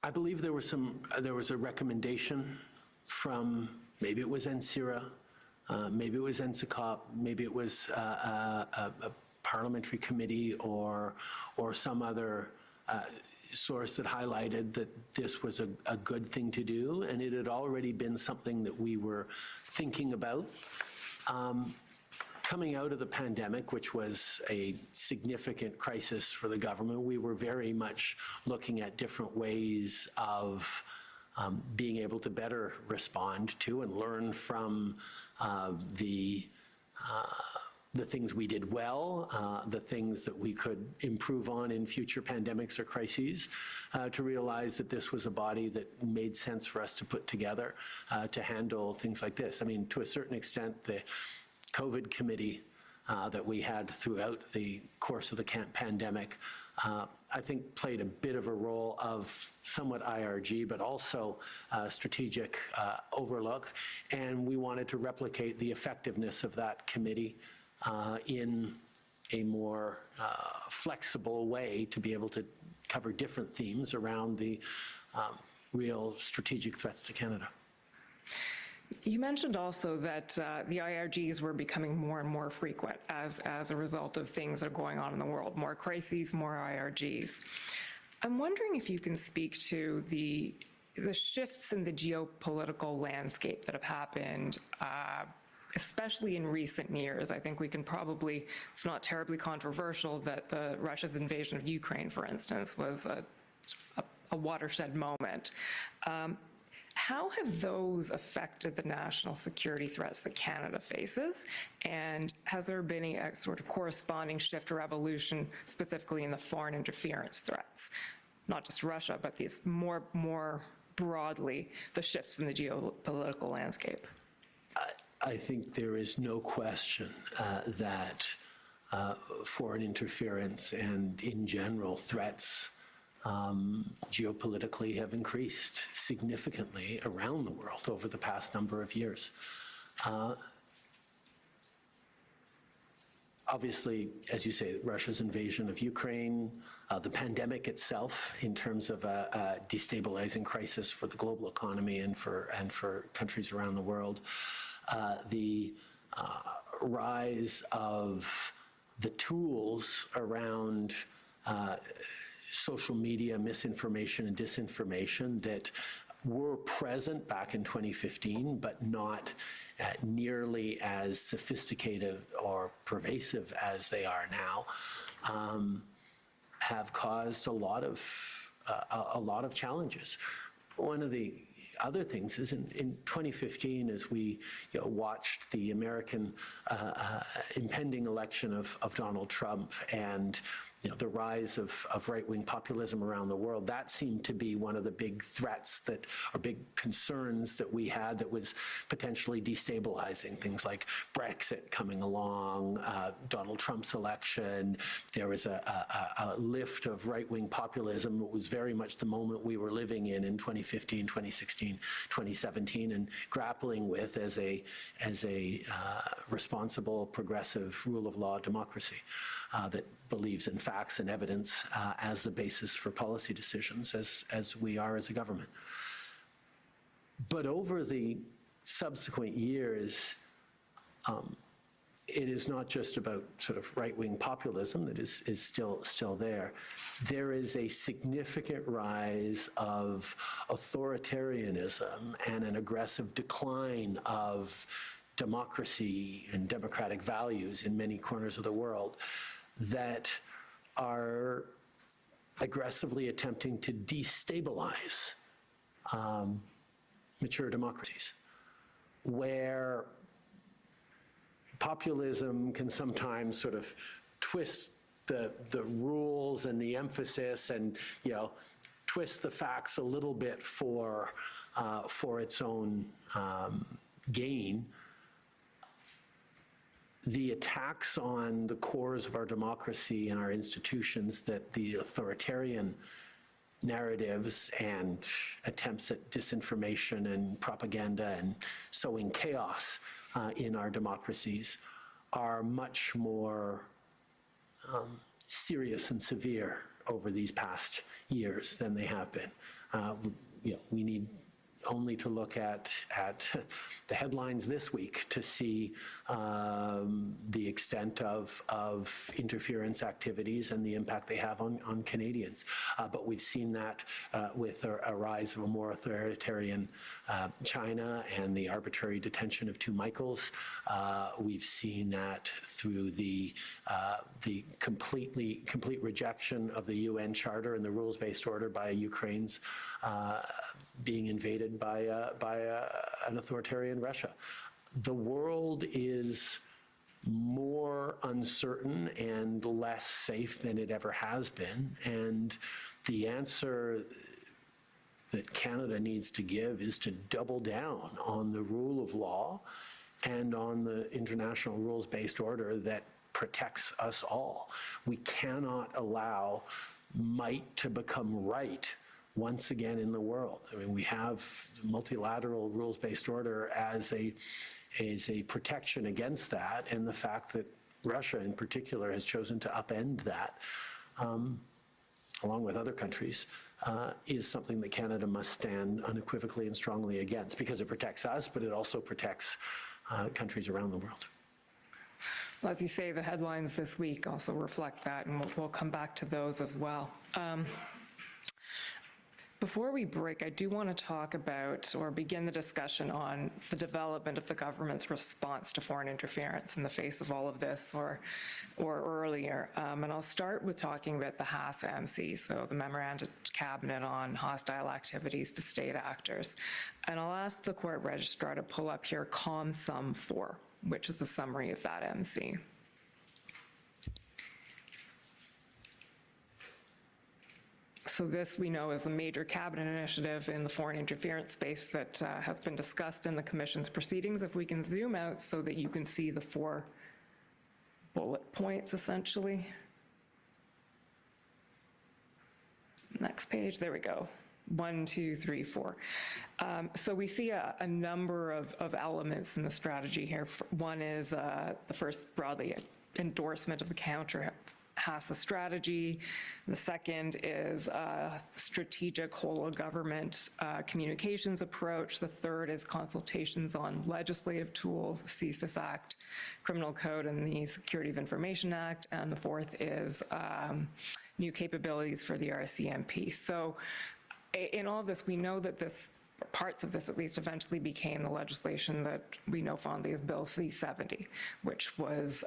I I believe there was a recommendation from, maybe it was NCIRA, maybe it was NSICOP, maybe it was a parliamentary committee or some other source that highlighted that this was a good thing to do, and it had already been something that we were thinking about. Coming out of the pandemic, which was a significant crisis for the government, we were very much looking at different ways of being able to better respond to and learn from the things we did well, the things that we could improve on in future pandemics or crises, to realize that this was a body that made sense for us to put together to handle things like this. I mean, to a certain extent, the COVID committee that we had throughout the course of the pandemic, I think played a bit of a role of somewhat IRG, but also strategic overlook. And we wanted to replicate the effectiveness of that committee in a more flexible way to be able to cover different themes around the real strategic threats to Canada. You mentioned also that the IRGs were becoming more and more frequent as a result of things that are going on in the world, more crises, more IRGs. I'm wondering if you can speak to the shifts in the geopolitical landscape that have happened, especially in recent years. I think we can probably, it's not terribly controversial that Russia's invasion of Ukraine, for instance, was a watershed moment. How have those affected the national security threats that Canada faces? And has there been a sort of corresponding shift or evolution specifically in the foreign interference threats? Not just Russia, but these more broadly, the shifts in the geopolitical landscape. I think there is no question that foreign interference and in general threats geopolitically have increased significantly around the world over the past number of years. Obviously, as you say, Russia's invasion of Ukraine, the pandemic itself in terms of a destabilizing crisis for the global economy and for countries around the world, the rise of the tools around social media misinformation and disinformation that were present back in 2015, but not nearly as sophisticated or pervasive as they are now, have caused a lot of challenges. One of the other things is in 2015, as we watched the American impending election of Donald Trump and the rise of right-wing populism around the world, that seemed to be one of the big threats that, or big concerns that we had that was potentially destabilizing. Things like Brexit coming along, Donald Trump's election. There was a lift of right-wing populism. It was very much the moment we were living in 2015, 2016, 2017, and grappling with as a responsible, progressive, rule of law democracy that believes in facts and evidence as the basis for policy decisions, as we are as a government. But over the subsequent years, it is not just about sort of right-wing populism that is still there. There is a significant rise of authoritarianism and an aggressive decline of democracy and democratic values in many corners of the world that are aggressively attempting to destabilize mature democracies, where populism can sometimes sort of twist the rules and the emphasis and twist the facts a little bit for its own gain. The attacks on the cores of our democracy and our institutions that the authoritarian narratives and attempts at disinformation and propaganda and sowing chaos in our democracies are much more serious and severe over these past years than they have been. We need only to look at the headlines this week to see the extent of interference activities and the impact they have on Canadians. But we've seen that with a rise of a more authoritarian China and the arbitrary detention of two Michaels. We've seen that through the complete rejection of the UN Charter and the rules-based order by Ukraine's being invaded by an authoritarian Russia. The world is more uncertain and less safe than it ever has been, and the answer that Canada needs to give is to double down on the rule of law and on the international rules-based order that protects us all. We cannot allow might to become right once again in the world. I mean, we have multilateral rules-based order as a protection against that, and the fact that Russia in particular has chosen to upend that, along with other countries, is something that Canada must stand unequivocally and strongly against, because it protects us, but it also protects countries around the world. Well, as you say, the headlines this week also reflect that, and we'll come back to those as well. Before we break, I do want to talk about or begin the discussion on the development of the government's response to foreign interference in the face of all of this or earlier. And I'll start with talking about the HAS-MC, so the Memorandum to Cabinet on Hostile Activities to State Actors. And I'll ask the Court Registrar to pull up here COM Sum 4, which is a summary of that MC. So this, we know, is a major cabinet initiative in the foreign interference space that has been discussed in the Commission's proceedings. If we can zoom out so that you can see the 4 bullet points, essentially. Next page, there we go. 1, 2, 3, 4. So we see a number of elements in the strategy here. One is the first broadly endorsement of the counter HASA strategy. The second is a strategic whole-of-government communications approach. The third is consultations on legislative tools, the CSIS Act, Criminal Code, and the Security of Information Act. And the fourth is new capabilities for the RCMP. So in all of this, we know that parts of this at least eventually became the legislation that we know fondly as Bill C-70, which was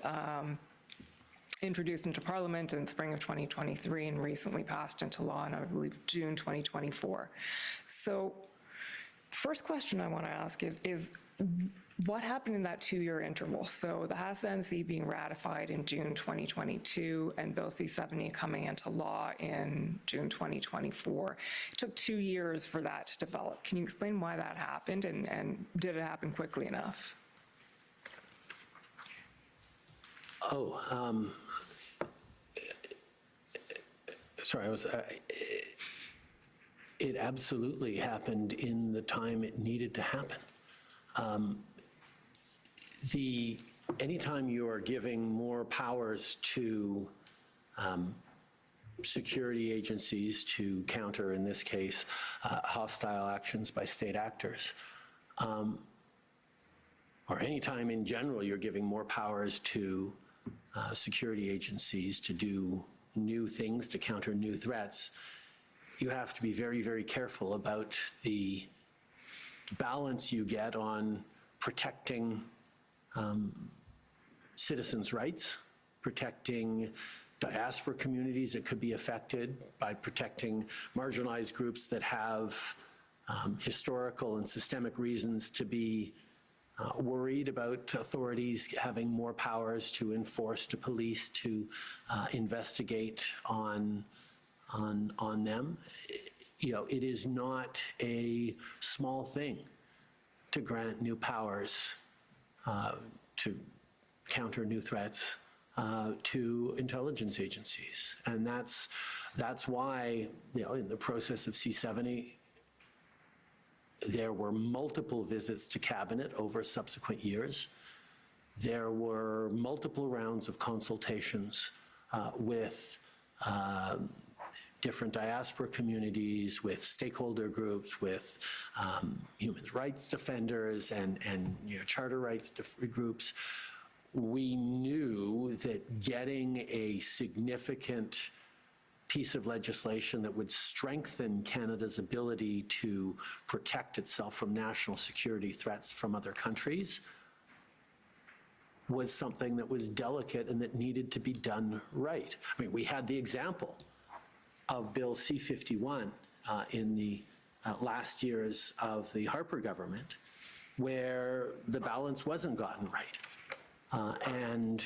introduced into Parliament in spring of 2023 and recently passed into law in, I believe, June 2024. So first question I want to ask is what happened in that 2-year interval? So the HAS-MC being ratified in June 2022 and Bill C-70 coming into law in June 2024. It took 2 years for that to develop. Can you explain why that happened, and did it happen quickly enough? Sorry, it absolutely happened in the time it needed to happen. Anytime you are giving more powers to security agencies to counter, in this case, hostile actions by state actors, or anytime in general you're giving more powers to security agencies to do new things, to counter new threats, you have to be very, very careful about the balance you get on protecting citizens' rights, protecting diaspora communities that could be affected, by protecting marginalized groups that have historical and systemic reasons to be worried about authorities having more powers to enforce, to police, to investigate on them. It is not a small thing to grant new powers to counter new threats to intelligence agencies. And that's why, in the process of C-70, there were multiple visits to cabinet over subsequent years. There were multiple rounds of consultations with different diaspora communities, with stakeholder groups, with human rights defenders and charter rights groups, we knew that getting a significant piece of legislation that would strengthen Canada's ability to protect itself from national security threats from other countries was something that was delicate and that needed to be done right. I mean, we had the example of Bill C-51 in the last years of the Harper government, where the balance wasn't gotten right. And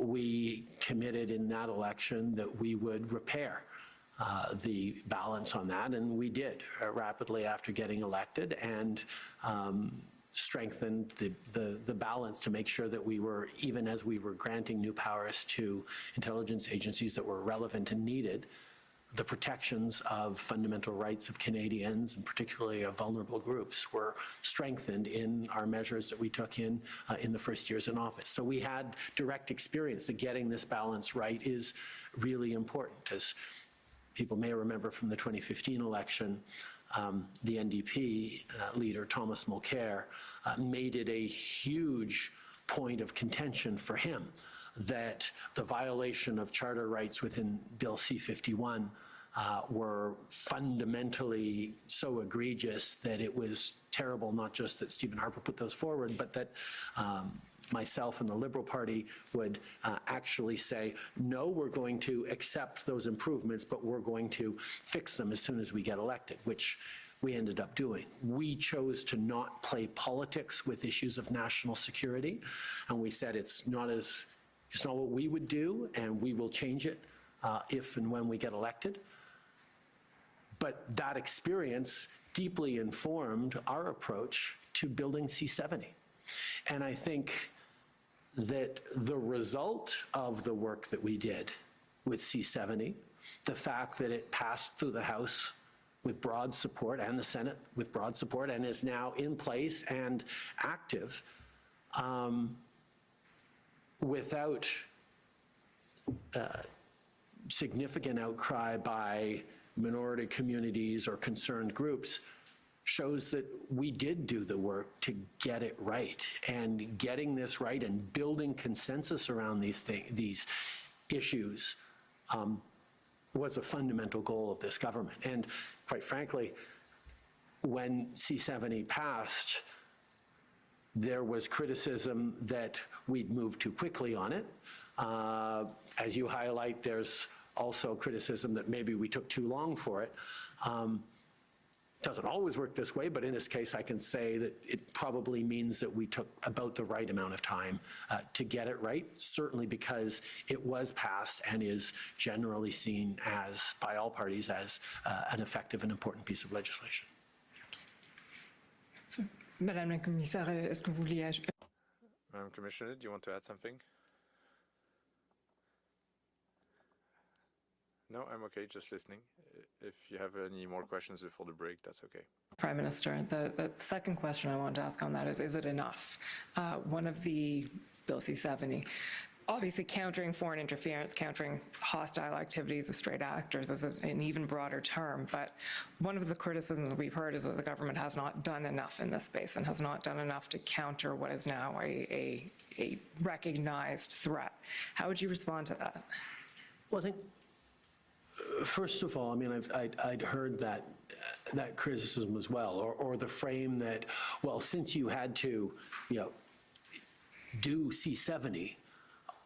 we committed in that election that we would repair the balance on that, and we did rapidly after getting elected, and strengthened the balance to make sure that we were, even as we were granting new powers to intelligence agencies that were relevant and needed, the protections of fundamental rights of Canadians, and particularly of vulnerable groups, were strengthened in our measures that we took in the first years in office. So we had direct experience that getting this balance right is really important. As people may remember from the 2015 election, the NDP leader, Thomas Mulcair, made it a huge point of contention for him that the violation of charter rights within Bill C-51 were fundamentally so egregious that it was terrible, not just that Stephen Harper put those forward, but that myself and the Liberal Party would actually say, no, we're going to accept those improvements, but we're going to fix them as soon as we get elected, which we ended up doing. We chose to not play politics with issues of national security, and we said it's not what we would do, and we will change it if and when we get elected. But that experience deeply informed our approach to building C-70. And I think that the result of the work that we did with C-70, the fact that it passed through the House with broad support and the Senate with broad support and is now in place and active, without significant outcry by minority communities or concerned groups, shows that we did do the work to get it right. And getting this right and building consensus around these issues was a fundamental goal of this government. And quite frankly, when C-70 passed, there was criticism that we'd moved too quickly on it. As you highlight, there's also criticism that maybe we took too long for it. Doesn't always work this way, but in this case, I can say that it probably means that we took about the right amount of time to get it right, certainly because it was passed and is generally seen as, by all parties, as an effective and important piece of legislation. Madame la Commissaire, est-ce que vous vouliez ajouter? Madam Commissioner, do you want to add something? No, I'm okay, just listening. If you have any more questions before the break, that's okay. Prime Minister, the second question I wanted to ask on that is it enough? One of the Bill C-70, obviously countering foreign interference, countering hostile activities of straight actors is an even broader term, but one of the criticisms we've heard is that the government has not done enough in this space and has not done enough to counter what is now a recognized threat. How would you respond to that? Well, I think, first of all, I mean, I'd heard that criticism as well, or the frame that, well, since you had to, do C-70,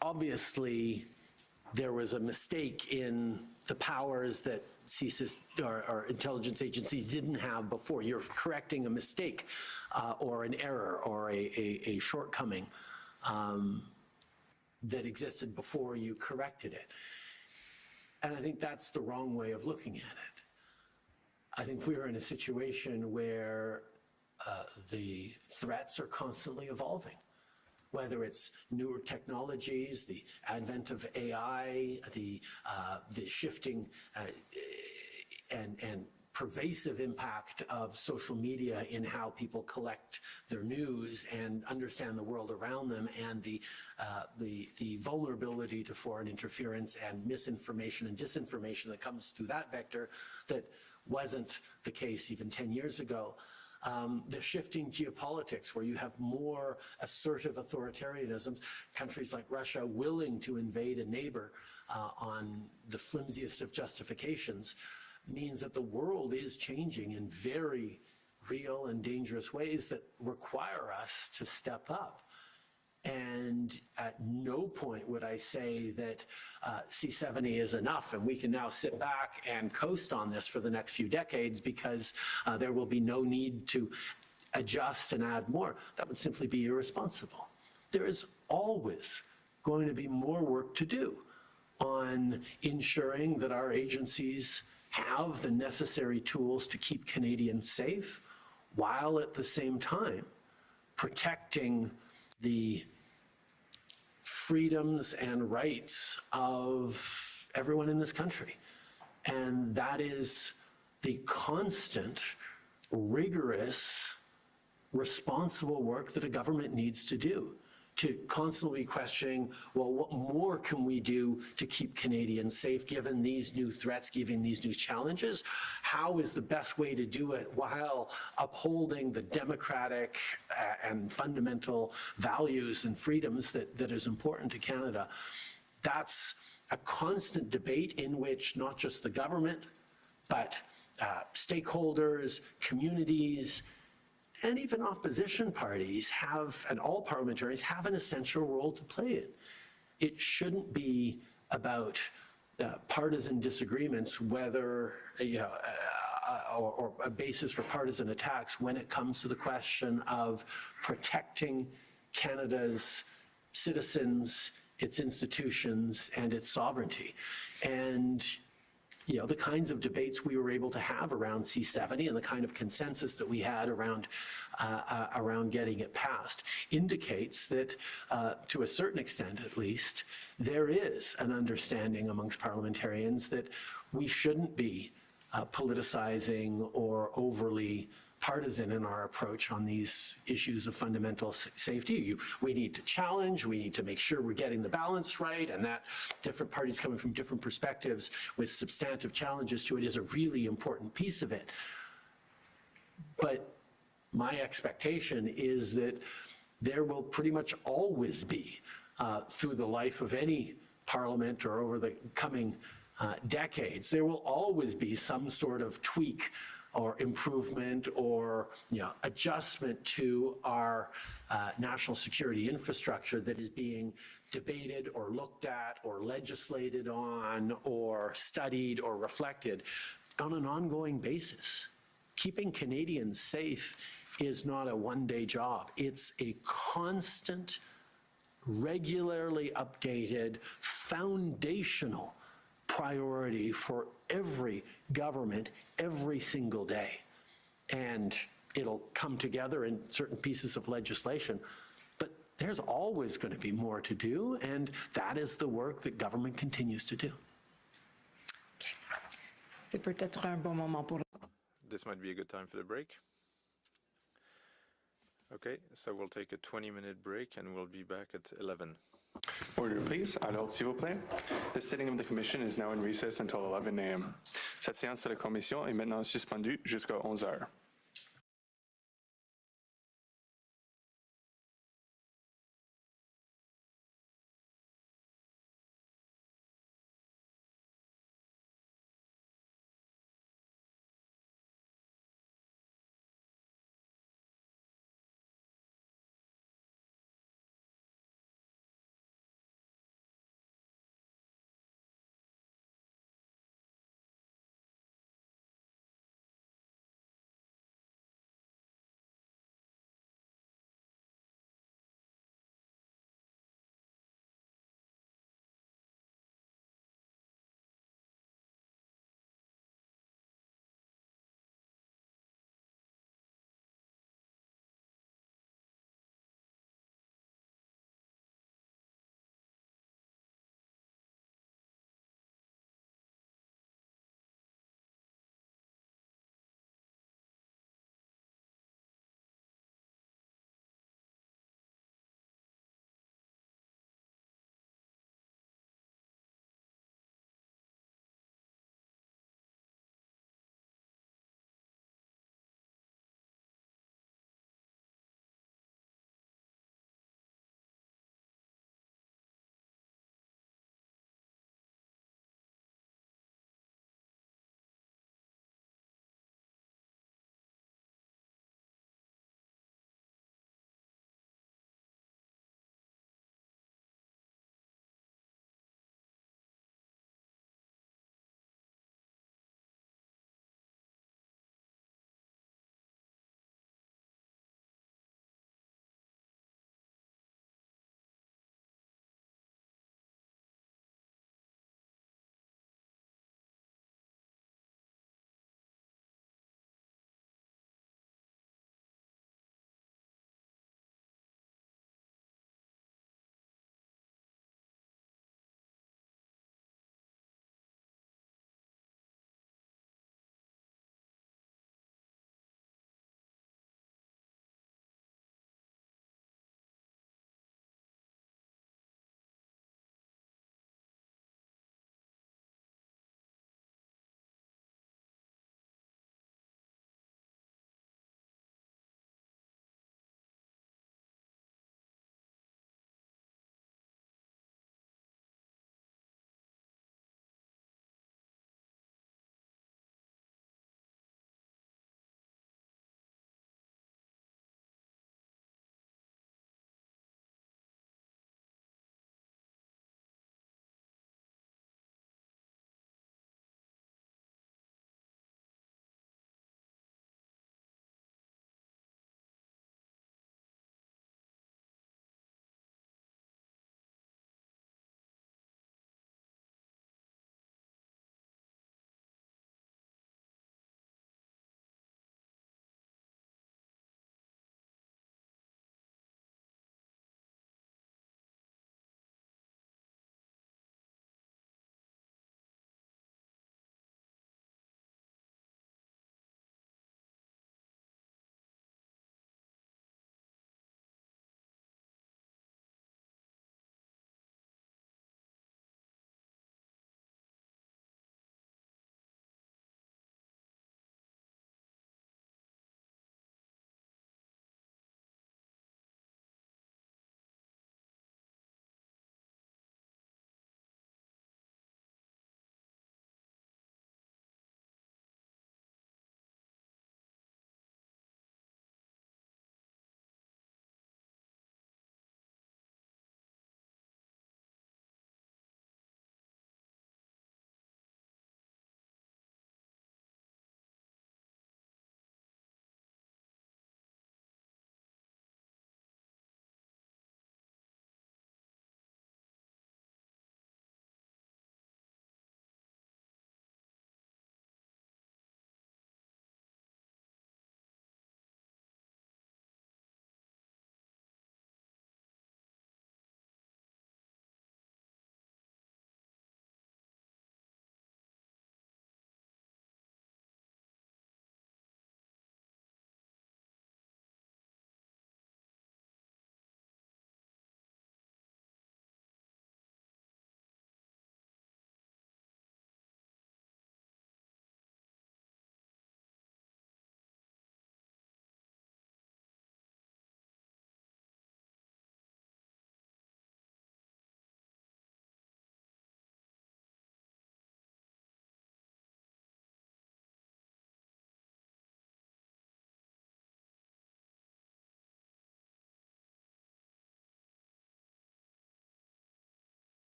obviously there was a mistake in the powers that CSIS or intelligence agencies didn't have before. You're correcting a mistake or an error or a shortcoming that existed before you corrected it. And I think that's the wrong way of looking at it. I think we're in a situation where the threats are constantly evolving, whether it's newer technologies, the advent of AI, the shifting and pervasive impact of social media in how people collect their news and understand the world around them, and the vulnerability to foreign interference and misinformation and disinformation that comes through that vector that wasn't the case even 10 years ago. The shifting geopolitics, where you have more assertive authoritarianisms, countries like Russia willing to invade a neighbor on the flimsiest of justifications, means that the world is changing in very real and dangerous ways that require us to step up. And at no point would I say that C-70 is enough and we can now sit back and coast on this for the next few decades because there will be no need to adjust and add more. That would simply be irresponsible. There is always going to be more work to do on ensuring that our agencies have the necessary tools to keep Canadians safe, while at the same time protecting the freedoms and rights of everyone in this country. And that is the constant, rigorous, responsible work that a government needs to do, to constantly questioning, well, what more can we do to keep Canadians safe given these new threats, given these new challenges? How is the best way to do it while upholding the democratic and fundamental values and freedoms that is important to Canada? That's a constant debate in which not just the government, but stakeholders, communities, and even opposition parties have, and all parliamentarians have, an essential role to play in. It shouldn't be about partisan disagreements, whether, or a basis for partisan attacks when it comes to the question of protecting Canada's citizens, its institutions, and its sovereignty. And the kinds of debates we were able to have around C-70 and the kind of consensus that we had around getting it passed indicates that, to a certain extent at least, there is an understanding amongst parliamentarians that we shouldn't be politicizing or overly partisan in our approach on these issues of fundamental safety. We need to challenge, we need to make sure we're getting the balance right, and that different parties coming from different perspectives with substantive challenges to it is a really important piece of it. But my expectation is that there will pretty much always be, through the life of any parliament or over the coming decades, there will always be some sort of tweak or improvement or adjustment to our national security infrastructure that is being debated or looked at or legislated on or studied or reflected on an ongoing basis. Keeping Canadians safe is not a one-day job. It's a constant, regularly updated, foundational priority for every government every single day. And it'll come together in certain pieces of legislation, but there's always going to be more to do, and that is the work that government continues to do. C'est peut-être un bon moment pour... This might be a good time for the break. Okay, so we'll take a 20-minute break and we'll be back at 11. Order, please. À l'ordre, s'il vous plaît. The sitting of the commission is now in recess until 11 a.m. Cette séance de la commission est maintenant suspendue jusqu'à 11 heures.